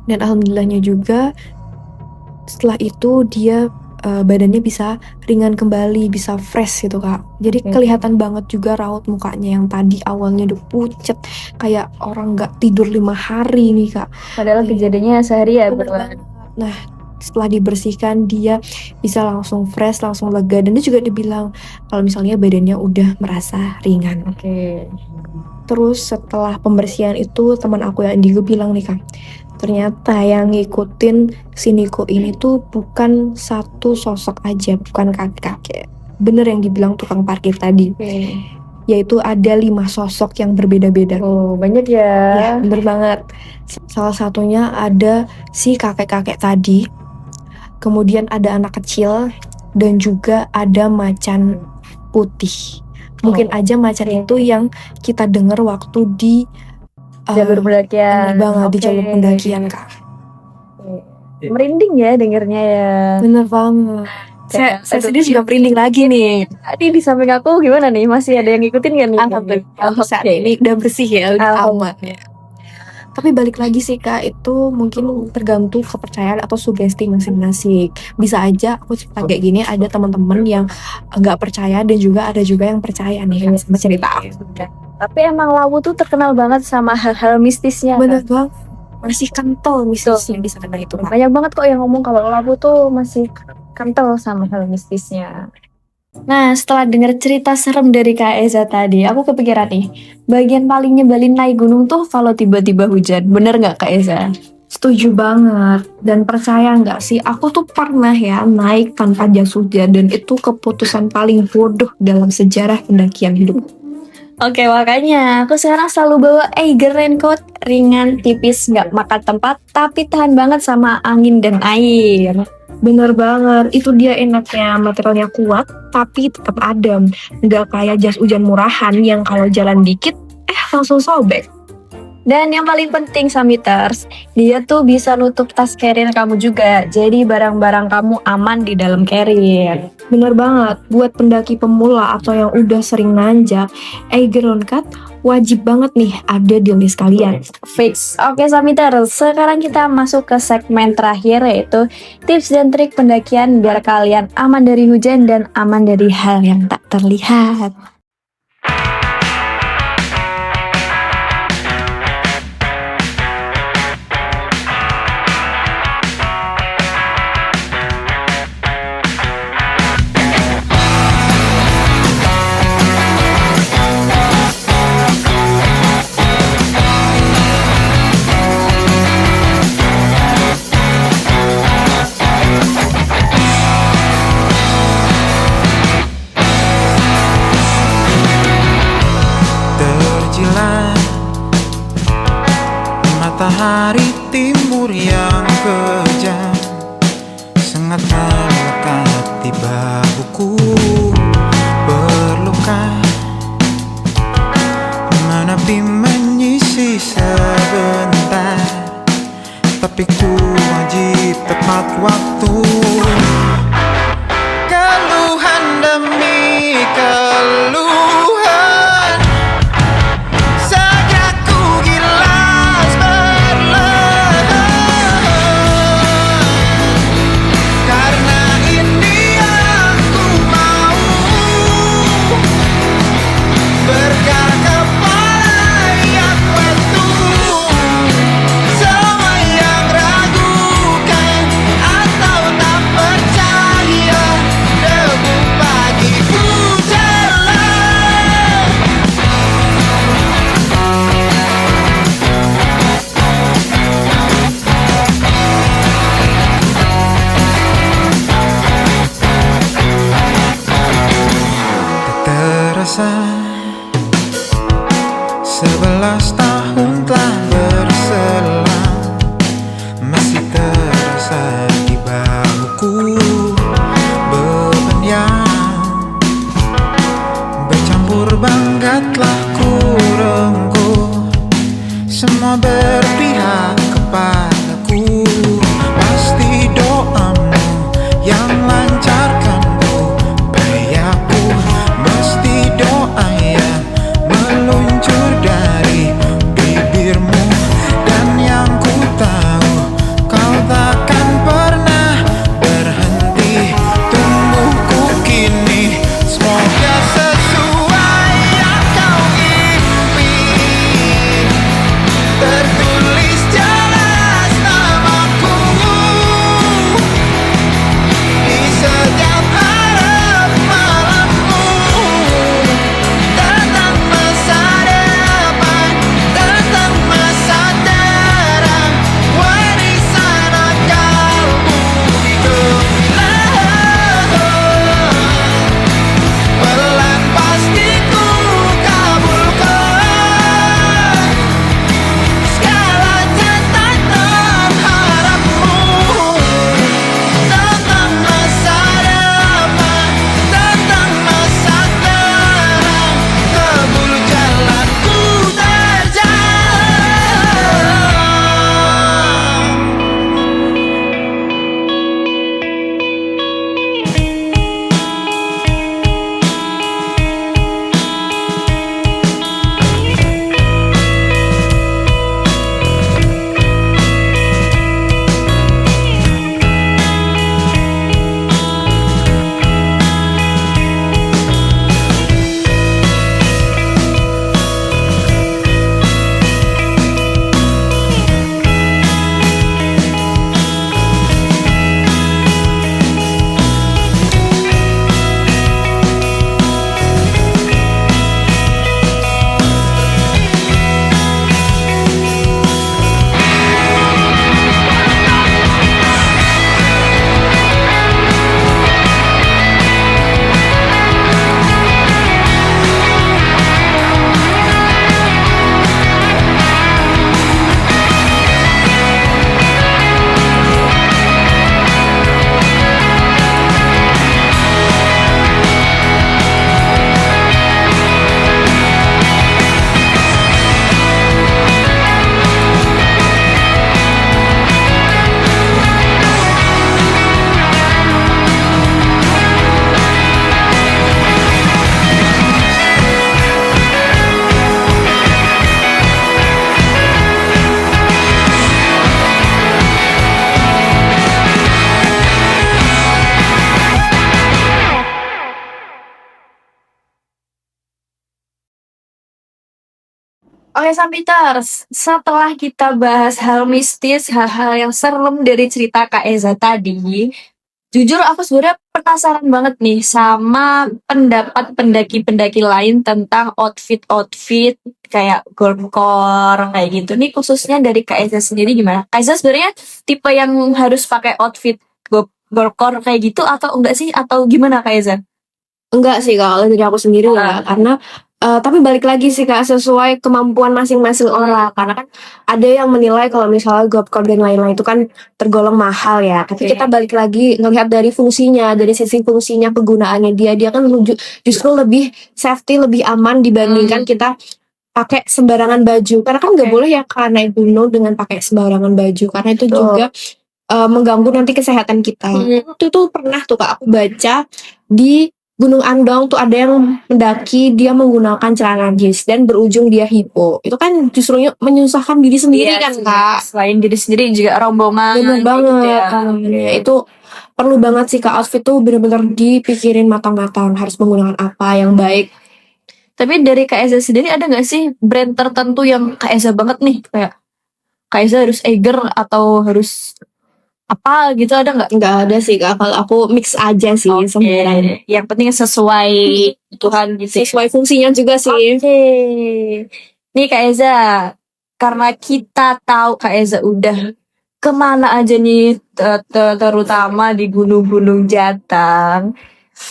Dan alhamdulillahnya juga setelah itu dia badannya bisa ringan kembali, bisa fresh gitu Kak. Jadi Oke. kelihatan banget juga raut mukanya yang tadi awalnya udah pucet kayak orang nggak tidur 5 hari nih Kak. Padahal kejadiannya sehari ya, Bener berulang. banget. Nah, setelah dibersihkan dia bisa langsung fresh, langsung lega, dan dia juga dibilang kalau misalnya badannya udah merasa ringan. Oke. Terus setelah pembersihan itu teman aku yang Indigo bilang nih Kak, ternyata yang ngikutin si Niko ini tuh bukan satu sosok aja, bukan kakek-kakek. Bener yang dibilang tukang parkir tadi, Oke. yaitu ada 5 sosok yang berbeda-beda. Oh, banyak Ya, ya. bener banget. Salah satunya ada si kakek-kakek tadi, kemudian ada anak kecil, dan juga ada macan putih. Mungkin aja macan itu yang kita dengar waktu di Jalur pendakian. bener banget di Oke. jalur pendakian Kak. Merinding ya dengernya ya. Bener banget. Saya Aduh. sendiri juga merinding lagi nih. Tadi di samping aku gimana nih? Masih ada yang ngikutin gak nih? Alhamdulillah saat ini udah bersih ya, udah aman ya. Tapi balik lagi sih Kak, itu mungkin tergantung kepercayaan atau sugesti masing-masing. Bisa aja aku cerita kayak gini, ada teman-teman yang nggak percaya dan juga ada juga yang percaya nih Kak sama cerita aku. Tapi emang Lawu tuh terkenal banget sama hal-hal mistisnya. Bener banget, masih kental mistisnya di sana itu Kak. Banyak banget kok yang ngomong kalau Lawu tuh masih kental sama hal mistisnya. Nah, setelah dengar cerita serem dari Kak Eza tadi, aku kepikiran nih, bagian paling nyebelin naik gunung tuh kalau tiba-tiba hujan. Bener nggak Kak Eza? Setuju banget. Dan percaya nggak sih, aku tuh pernah ya naik tanpa jas hujan, dan itu keputusan paling bodoh dalam sejarah pendakian hidup. Oke, makanya aku sekarang selalu bawa Eiger raincoat ringan, tipis, nggak makan tempat, tapi tahan banget sama angin dan air. Bener banget, itu dia enaknya, materialnya kuat tapi tetap adem. Nggak kayak jas hujan murahan yang kalau jalan dikit langsung sobek. Dan yang paling penting Samiters, dia tuh bisa nutup tas carrier kamu juga. Jadi barang-barang kamu aman di dalam carrier. Bener banget, buat pendaki pemula atau yang udah sering nanjak, Eiger raincoat wajib banget nih ada di list kalian. Fix. Oke Samiters, sekarang kita masuk ke segmen terakhir, yaitu tips dan trik pendakian biar kalian aman dari hujan dan aman dari hal yang tak terlihat. Terjilat matahari timur yang kejam sangat melekat di bahuku. Perlukah menepi menyisi sebentar, tapi ku wajib tepat waktu. Keluhan demi keluhan, sejak ku gilas berlebihan. Karena ini aku mau berkar kepala yang wetu. Semua yang ragukan atau tak percaya, debu pagi pujalah. Tak terasa 11 tahun telah berselang, masih terasa Beban yang bercampur bangga telah ku rengkuh, semua berpihak kepadaku. Pasti doamu yang lancarkanku, bayaku mesti doa yang meluncur dari bibirmu. Dan yang ku tahu, kau takkan pernah berhenti tumbuhku kini. Semoga sesuai yang kau ingin, tertulis jelas namaku di setiap harap malammu. Tentang masa depan, tentang masa terang, warisan akan bumi gemilang. Pelan pasti ku kabulkan segala catatan harapmu. Tentang masa depan, tentang masa terang, kebul jalanku terjang. Oke Sampiters, setelah kita bahas hal mistis, hal-hal yang serem dari cerita Kak Eza tadi, jujur aku sebenarnya penasaran banget nih sama pendapat pendaki-pendaki lain tentang outfit-outfit kayak gormcore kayak gitu. Nih khususnya dari Kak Eza sendiri gimana? Kak Eza sebenarnya tipe yang harus pakai outfit gormcore kayak gitu atau enggak sih? Atau gimana Kak Eza? Enggak sih kalau dari aku sendiri ya, karena tapi balik lagi sih Kak, sesuai kemampuan masing-masing orang. Karena kan ada yang menilai kalau misalnya Gopcore dan lain-lain itu kan tergolong mahal ya. Tapi Oke. kita balik lagi ngelihat dari fungsinya, dari sisi fungsinya penggunaannya dia kan justru lebih safety, lebih aman dibandingkan kita pakai sembarangan baju. Karena kan nggak Oke. boleh ya Kak naik gunung dengan pakai sembarangan baju, karena itu Betul. juga mengganggu nanti kesehatan kita. Itu tuh pernah tuh Kak aku baca di Gunung Andong tuh ada yang mendaki dia menggunakan celana jeans dan berujung dia hipo. Itu kan justru menyusahkan diri sendiri Iya kan sih, Kak. selain diri sendiri juga rombongan Bener kayak banget. gitu ya. Itu perlu banget sih Kak, outfit tuh bener-bener dipikirin matang-matang, harus menggunakan apa yang baik. Tapi dari Kak Eza sendiri ada nggak sih brand tertentu yang Kak Eza banget nih, kayak Kak Eza harus Eiger atau harus apa gitu, ada nggak? Nggak ada sih Kak, kalau aku mix aja sih sembarang. Yang penting sesuai Tuhan gitu. Sesuai fungsinya juga sih. Oke. Nih Kak Eza, karena kita tahu Kak Eza udah kemana aja nih, terutama di gunung-gunung Jatang.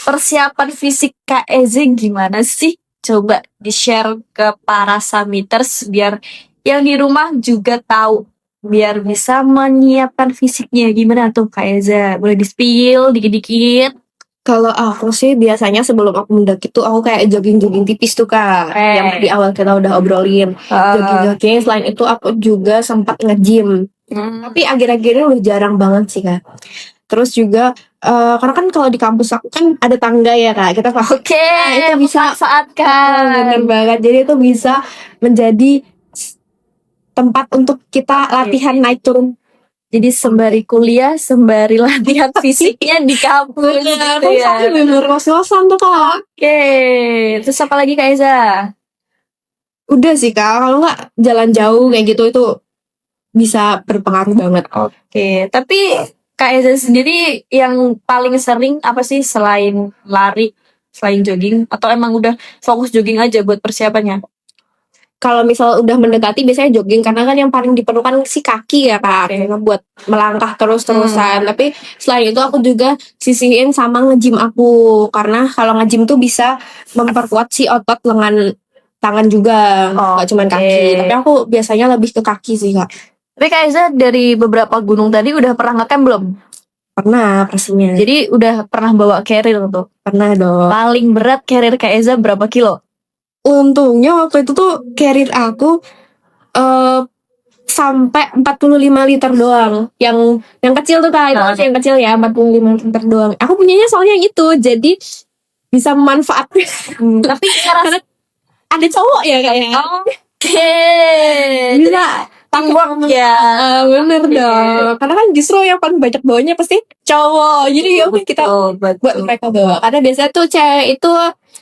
Persiapan fisik Kak Eza gimana sih? Coba di-share ke para Samiters biar yang di rumah juga tahu biar bisa menyiapkan fisiknya. Gimana tuh Kak Eza? Boleh di-spill dikit-dikit? Kalau aku sih biasanya sebelum aku mendaki tuh aku kayak jogging-jogging tipis tuh Kak. Yang di awal kita udah obrolin. Jogging-jogging. Selain itu aku juga sempat nge-gym. Tapi akhir-akhir ini udah jarang banget sih Kak. Terus juga karena kan kalau di kampus aku kan ada tangga ya Kak. Kita pakai Oke, itu bisa memanfaatkan. bener banget. Jadi itu bisa menjadi tempat untuk kita latihan naik turun. Jadi sembari kuliah, sembari latihan fisiknya di kampus gitu ya. Tapi bener kos-kosan tuh Kak. Oke, terus apa lagi Kak Eza? Udah sih Kak, kalau nggak jalan jauh kayak gitu itu bisa berpengaruh banget. Oke, tapi Kak Eza sendiri yang paling sering apa sih selain lari, selain jogging, atau emang udah fokus jogging aja buat persiapannya? Kalau misal udah mendekati biasanya jogging karena kan yang paling diperlukan si kaki ya Kak, karena buat melangkah terus-terusan. Tapi selain itu aku juga sisihin sama nge-gym aku karena kalau nge-gym tuh bisa memperkuat si otot lengan tangan juga, nggak cuma kaki. Tapi aku biasanya lebih ke kaki sih Kak. Tapi Kak Eza dari beberapa gunung tadi udah pernah ngecamp belum? Pernah pastinya. Jadi udah pernah bawa carrier tuh? Pernah dong. Paling berat carrier Kak Eza berapa kilo? Untungnya waktu itu tuh carrier aku sampai 45 liter doang. Yang kecil tuh Kak, itu masih yang kecil ya, 45 liter doang. Aku punyanya soalnya yang itu, jadi bisa memanfaatkan. Tapi karena Ada cowok ya Kak ya. Oke. Bisa Teamwork ya. bener dong. Karena kan justru yang paling banyak bawanya pasti cowok. Jadi ya udah kita buat mereka bawa. Karena biasanya tuh cewek itu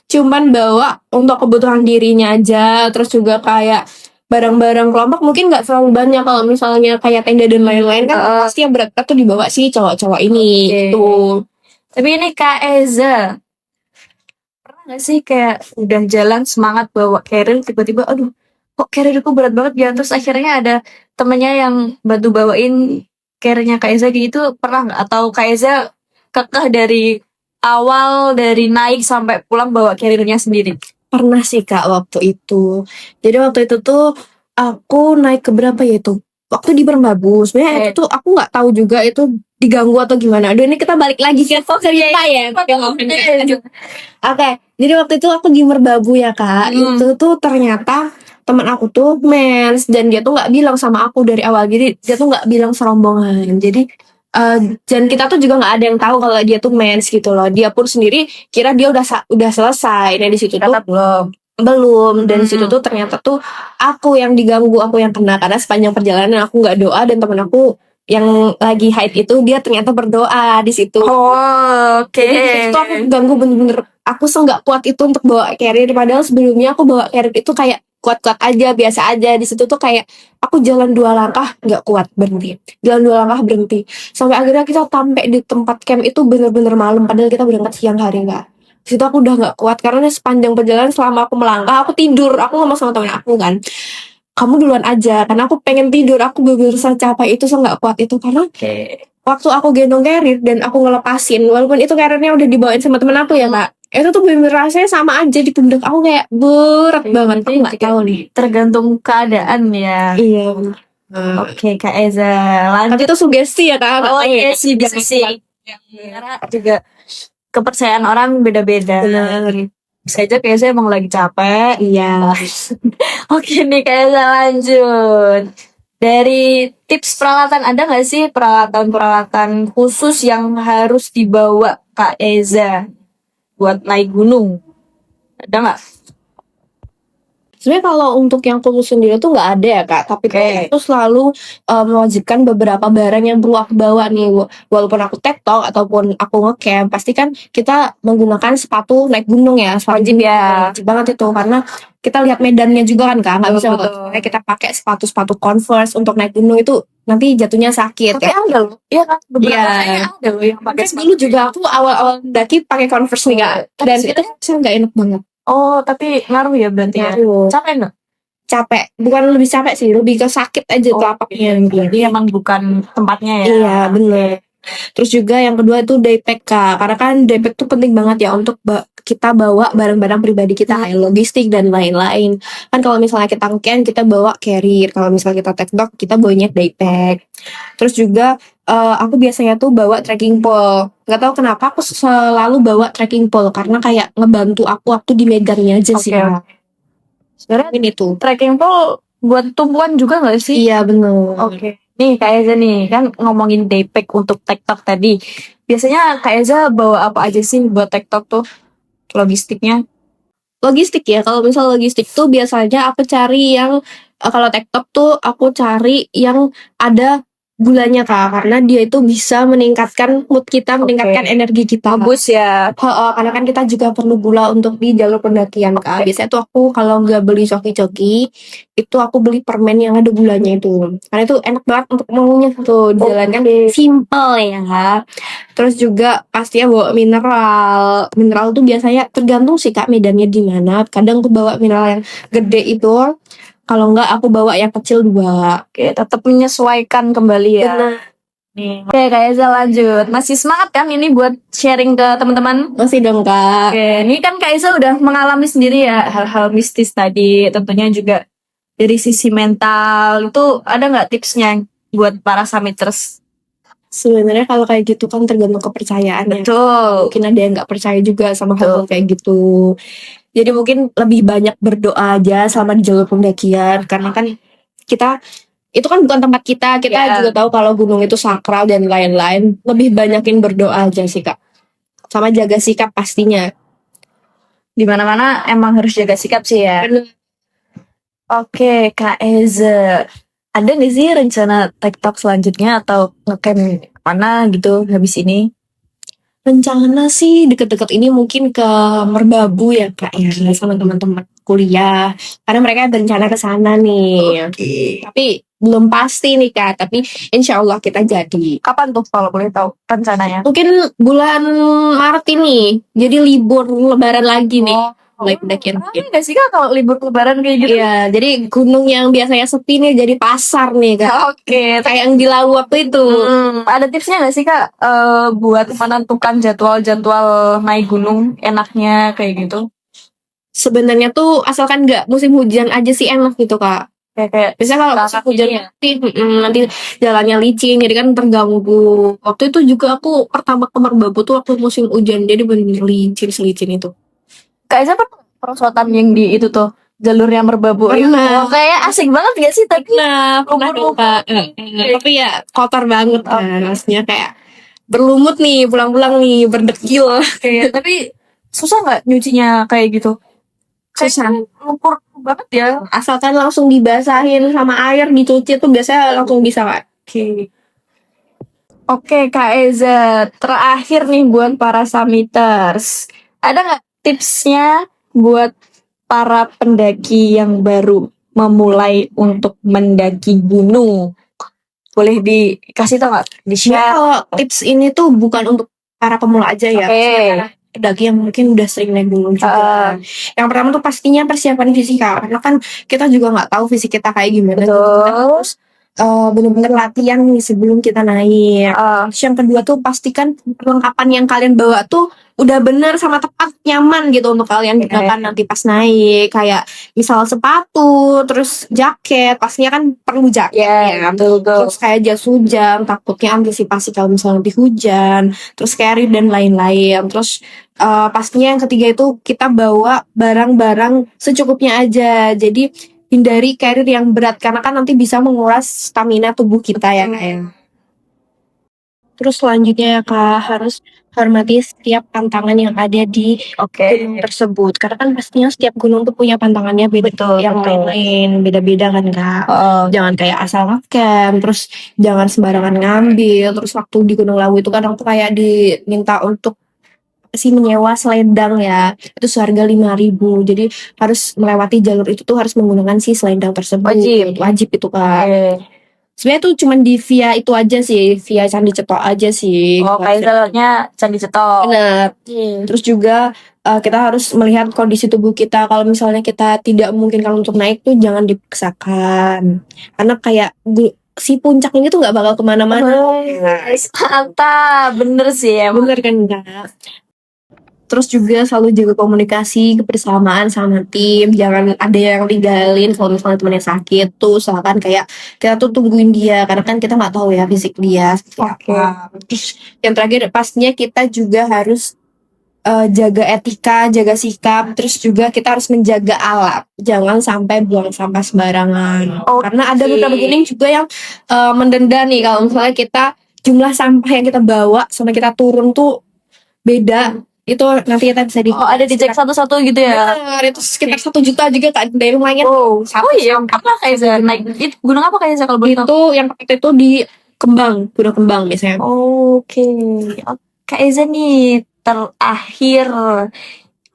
cuman bawa untuk kebutuhan dirinya aja. Terus juga kayak barang-barang kelompok mungkin nggak terlalu banyak. Kalau misalnya kayak tenda dan lain-lain kan pasti yang berat-berat tuh dibawa sih cowok-cowok ini. Gitu. Tapi ini Kak Eza, pernah nggak sih kayak udah jalan semangat bawa carrier tiba-tiba aduh kok carrierku berat banget ya, terus akhirnya ada temennya yang bantu bawain carriernya Kak Eza gitu, pernah nggak? Atau Kak Eza kekeh dari awal, dari naik sampai pulang bawa carriernya sendiri? Pernah sih Kak waktu itu. Jadi waktu itu tuh aku naik ke berapa ya itu? Waktu di Merbabu. Sebenarnya itu tuh aku nggak tahu juga itu diganggu atau gimana. Aduh ini kita balik lagi ke cerita ya. Oke, jadi waktu itu aku di Merbabu ya Kak. Itu tuh ternyata teman aku tuh mens dan dia tuh nggak bilang sama aku dari awal. Jadi dia tuh nggak bilang serombongan. Jadi dan kita tuh juga nggak ada yang tahu kalau dia tuh mens gitu loh. Dia pun sendiri kira dia udah selesai. Nah di situ tuh belum. Dan di situ tuh ternyata tuh aku yang diganggu, aku yang kena karena sepanjang perjalanan aku nggak doa dan temen aku yang lagi haid itu dia ternyata berdoa di situ. Jadi itu aku ganggu bener-bener. Aku nggak kuat itu untuk bawa carrier. Padahal sebelumnya aku bawa carrier itu kayak kuat-kuat aja, biasa aja. Di situ tuh kayak aku jalan 2 langkah nggak kuat, berhenti. Jalan 2 langkah berhenti. Sampai akhirnya kita sampai di tempat camp itu bener-bener malam. Padahal kita berangkat siang hari Kak. Di situ aku udah nggak kuat karena sepanjang perjalanan selama aku melangkah aku tidur. Aku ngomong sama temen aku kan, kamu duluan aja karena aku pengen tidur. Aku berusaha capek itu, saya nggak kuat itu karena waktu aku gendong carrier dan aku ngelepasin, walaupun itu carriernya udah dibawain sama temen aku ya Kak, itu tuh bener rasanya sama aja di pundak aku kayak berat banget. Aku nggak tahu nih, Tergantung keadaan ya. iya. Oke Kak Eza, lanjut. Tapi itu sugesti ya Kak. Oh iya sih, bisa sih. Karena juga kepercayaan orang beda-beda. Benar. Bisa aja Kak Eza emang lagi capek. Iya. Oke nih Kak Eza, lanjut. Dari tips peralatan, ada nggak sih peralatan-peralatan khusus yang harus dibawa Kak Eza buat naik gunung? Ada nggak? Sebenarnya kalau untuk yang khusus sendiri tuh nggak ada ya Kak, tapi itu selalu mewajibkan beberapa barang yang perlu aku bawa nih. Walaupun aku tektok ataupun aku ngecamp, pasti kan kita menggunakan sepatu naik gunung ya. Wajib ya. Wajib banget itu karena kita lihat medannya juga kan Kak, nggak bisa kayak kita pakai sepatu Converse untuk naik gunung itu nanti jatuhnya sakit. Tapi ada loh, iya kan? Beberapa Iya. ada loh yang pakai Kan dulu juga aku awal-awal daki pakai Converse nih Kak, dan itu saya nggak enak banget. Oh, tapi ngaruh ya berarti ya? Ngaruh. Capek nggak? Capek, bukan lebih capek sih, lebih ke sakit aja telapaknya. Jadi emang bukan tempatnya ya? Iya bener. Terus juga yang kedua itu daypack Kak, karena kan daypack tuh penting banget ya untuk kita bawa barang-barang pribadi kita kayak logistik dan lain-lain. Kan kalau misalnya kita ngecamp kita bawa carrier, kalau misalnya kita tektok kita bawanya daypack. Terus juga aku biasanya tuh bawa trekking pole. Gak tahu kenapa aku selalu bawa trekking pole karena kayak ngebantu aku waktu di medannya aja sih. Oke. Kak. Sebenarnya Mungkin itu. trekking pole buat tumpuan juga nggak sih? Iya benar. Oke. Nih Kak Eza nih, kan ngomongin daypack untuk TikTok tadi. Biasanya Kak Eza bawa apa aja sih buat TikTok tuh? Logistiknya? Logistik ya, kalau misal logistik tuh biasanya aku cari yang kalau TikTok tuh aku cari yang ada gulanya Kak, karena dia itu bisa meningkatkan mood kita, meningkatkan energi kita. Bagus ya. Karena kan kita juga perlu gula untuk di jalur pendakian Kak. Biasanya tuh aku kalau nggak beli coki-coki, itu aku beli permen yang ada gulanya itu. Karena itu enak banget untuk mengunyah tuh, jalan kan simple ya. Terus juga pastinya bawa mineral. Mineral tuh biasanya tergantung sih Kak medannya di mana. Kadang aku bawa mineral yang gede itu. Kalau enggak aku bawa yang kecil 2. Oke, tetap menyesuaikan kembali ya. Benar. Nih. Oke, Kak Eza lanjut. Masih semangat kan ini buat sharing ke teman-teman? Masih dong Kak. Oke, ini kan Kak Eza udah mengalami sendiri ya hal-hal mistis tadi. Tentunya juga dari sisi mental itu ada nggak tipsnya buat para summiters? Sebenarnya kalau kayak gitu kan tergantung kepercayaan ya. Betul. Mungkin ada yang nggak percaya juga sama hal kayak gitu. Jadi mungkin lebih banyak berdoa aja selama di jalur pendakian, karena kan kita itu kan bukan tempat kita Ya. juga tahu kalau gunung itu sakral dan lain-lain. Lebih banyakin berdoa aja sih Kak, sama jaga sikap pastinya. Di mana-mana emang harus jaga sikap sih ya. Oke, Kak Eza. Ada nggak sih rencana TikTok selanjutnya atau ngecamp mana gitu habis ini? Rencana sih deket-deket ini mungkin ke Merbabu ya Kak ya, sama teman-teman kuliah, karena mereka berencana ke sana nih. Tapi belum pasti nih Kak, tapi insya Allah kita jadi. Kapan tuh kalau boleh tahu rencananya? Mungkin bulan Maret ini, jadi libur lebaran lagi nih. Mulai pendakian. Ramai nggak sih Kak kalau libur lebaran kayak gitu? Iya, jadi gunung yang biasanya sepi nih jadi pasar nih Kak. Oke, Kayak yang di Lawu waktu itu. ada tipsnya nggak sih Kak buat menentukan jadwal-jadwal naik gunung enaknya kayak gitu? Sebenarnya tuh asalkan nggak musim hujan aja sih enak gitu Kak. Kayak Biasanya kalau musim Kakak hujan ini ya? nanti jalannya licin, jadi kan terganggu. Waktu itu juga aku pertama ke Merbabu tuh waktu musim hujan, jadi bener licin selicin itu. Kak Eza pernah perosotan yang di itu tuh jalurnya Merbabu. Pernah. Oh, kayak asik banget gak sih tadi? Pernah dong, Kak. Tapi ya kotor banget kan, maksudnya kayak berlumut nih, pulang-pulang nih, berdekil. Kayak tapi susah nggak nyucinya kayak gitu? Susah. Lumpur banget ya. Asalkan langsung dibasahin sama air, dicuci tuh biasanya langsung bisa, Kak. Oke, Kak Eza, terakhir nih buat para summiters. Ada nggak tipsnya buat para pendaki yang baru memulai untuk mendaki gunung? Boleh dikasih tau nggak? Nah, Di-share? kalau tips ini tuh bukan untuk para pemula aja ya. Oke. Karena pendaki yang mungkin udah sering naik gunung juga. Yang pertama tuh pastinya persiapan fisik, Kak. Karena kan kita juga nggak tahu fisik kita kayak gimana. Jadi kita harus benar-benar latihan nih sebelum kita naik. Terus yang kedua tuh pastikan perlengkapan yang kalian bawa tuh udah bener sama tepat, nyaman gitu untuk kalian gunakan nanti pas naik. Kayak misal sepatu, terus jaket, pastinya kan perlu jaket ya. betul. Terus kayak jas hujan, takutnya antisipasi kalau misalnya nanti hujan, terus carry dan lain-lain. Terus pastinya yang ketiga itu kita bawa barang-barang secukupnya aja. Jadi hindari carrier yang berat karena kan nanti bisa menguras stamina tubuh kita ya Kak ya. Terus selanjutnya ya Kak, harus hormati setiap tantangan yang ada di gunung tersebut. Karena kan pastinya setiap gunung tuh punya pantangannya beda, yang lain-lain beda-beda kan Kak. Jangan kayak asal ngecamp, terus jangan sembarangan ngambil. Terus waktu di Gunung Lawu itu kadang tuh kayak diminta untuk menyewa selendang ya, itu seharga 5.000. Jadi harus melewati jalur itu tuh harus menggunakan si selendang tersebut. Wajib itu Kak. Sebenarnya tuh cuman di via itu aja sih, via Candi Cetok aja sih. Kayak jalurnya Candi Cetok. Benar. Terus juga kita harus melihat kondisi tubuh kita. Kalau misalnya kita tidak memungkinkan untuk naik tuh jangan dipaksakan. Karena kayak si puncak ini tuh nggak bakal kemana-mana. Mantap, bener sih ya. Bener kan Kak? Terus juga selalu jaga komunikasi, kebersamaan sama tim. Jangan ada yang tinggalin kalau misalnya temennya sakit tuh. Usahakan kayak kita tuh tungguin dia. Karena kan kita nggak tahu ya fisik dia seperti apa. Terus yang terakhir pastinya kita juga harus jaga etika, jaga sikap. Terus juga kita harus menjaga alat. Jangan sampai buang sampah sembarangan. Karena ada beberapa gini juga yang mendenda nih. Kalau misalnya kita jumlah sampah yang kita bawa sama kita turun tuh beda. Itu nanti kita bisa Oh, ada dicek satu-satu gitu ya. Bener, itu sekitar 1 juta juga Kak, dari lumayan. Oh iya, sampah. apa Kak Eza naik itu gunung apa Kak Eza kalau boleh tahu? Itu yang pakai itu di Gunung Kembang biasanya. Oke. Kak Eza nih terakhir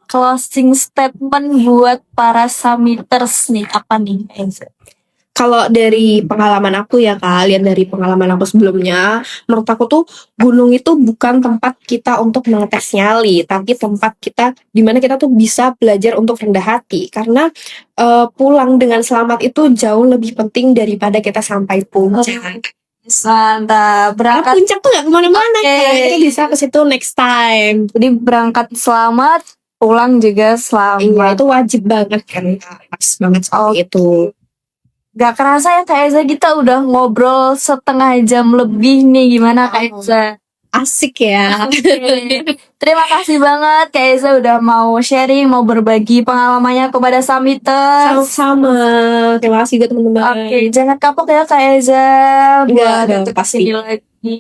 closing statement buat para summiters nih apa nih Kak Eza? Kalau dari pengalaman aku ya Kak, lihat dari pengalaman aku sebelumnya, menurut aku tuh gunung itu bukan tempat kita untuk mengetes nyali, tapi tempat kita dimana kita tuh bisa belajar untuk rendah hati. Karena pulang dengan selamat itu jauh lebih penting daripada kita sampai puncak. Mantap, Karena berangkat. puncak tuh gak kemana-mana, Oke. kita bisa ke situ next time. Jadi berangkat selamat, pulang juga Iya, selamat. itu wajib banget kan, pas banget seperti itu. Gak kerasa ya Kak Eza kita udah ngobrol setengah jam lebih nih, gimana Kak Eza? Asik ya. Terima kasih banget Kak Eza udah mau sharing, mau berbagi pengalamannya kepada Summiters. Sama-sama. Terima kasih juga teman-teman. Oke, jangan kapok ya Kak Eza buat Enggak, untuk pasti. kesini lagi.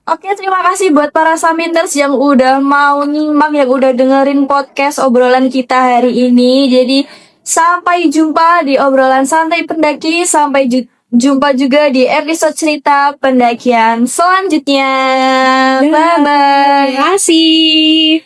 Oke, terima kasih buat para Summiters yang udah mau nyimak, yang udah dengerin podcast obrolan kita hari ini. Jadi sampai jumpa di obrolan santai pendaki. Sampai jumpa juga di episode cerita pendakian selanjutnya. Bye-bye. Terima kasih.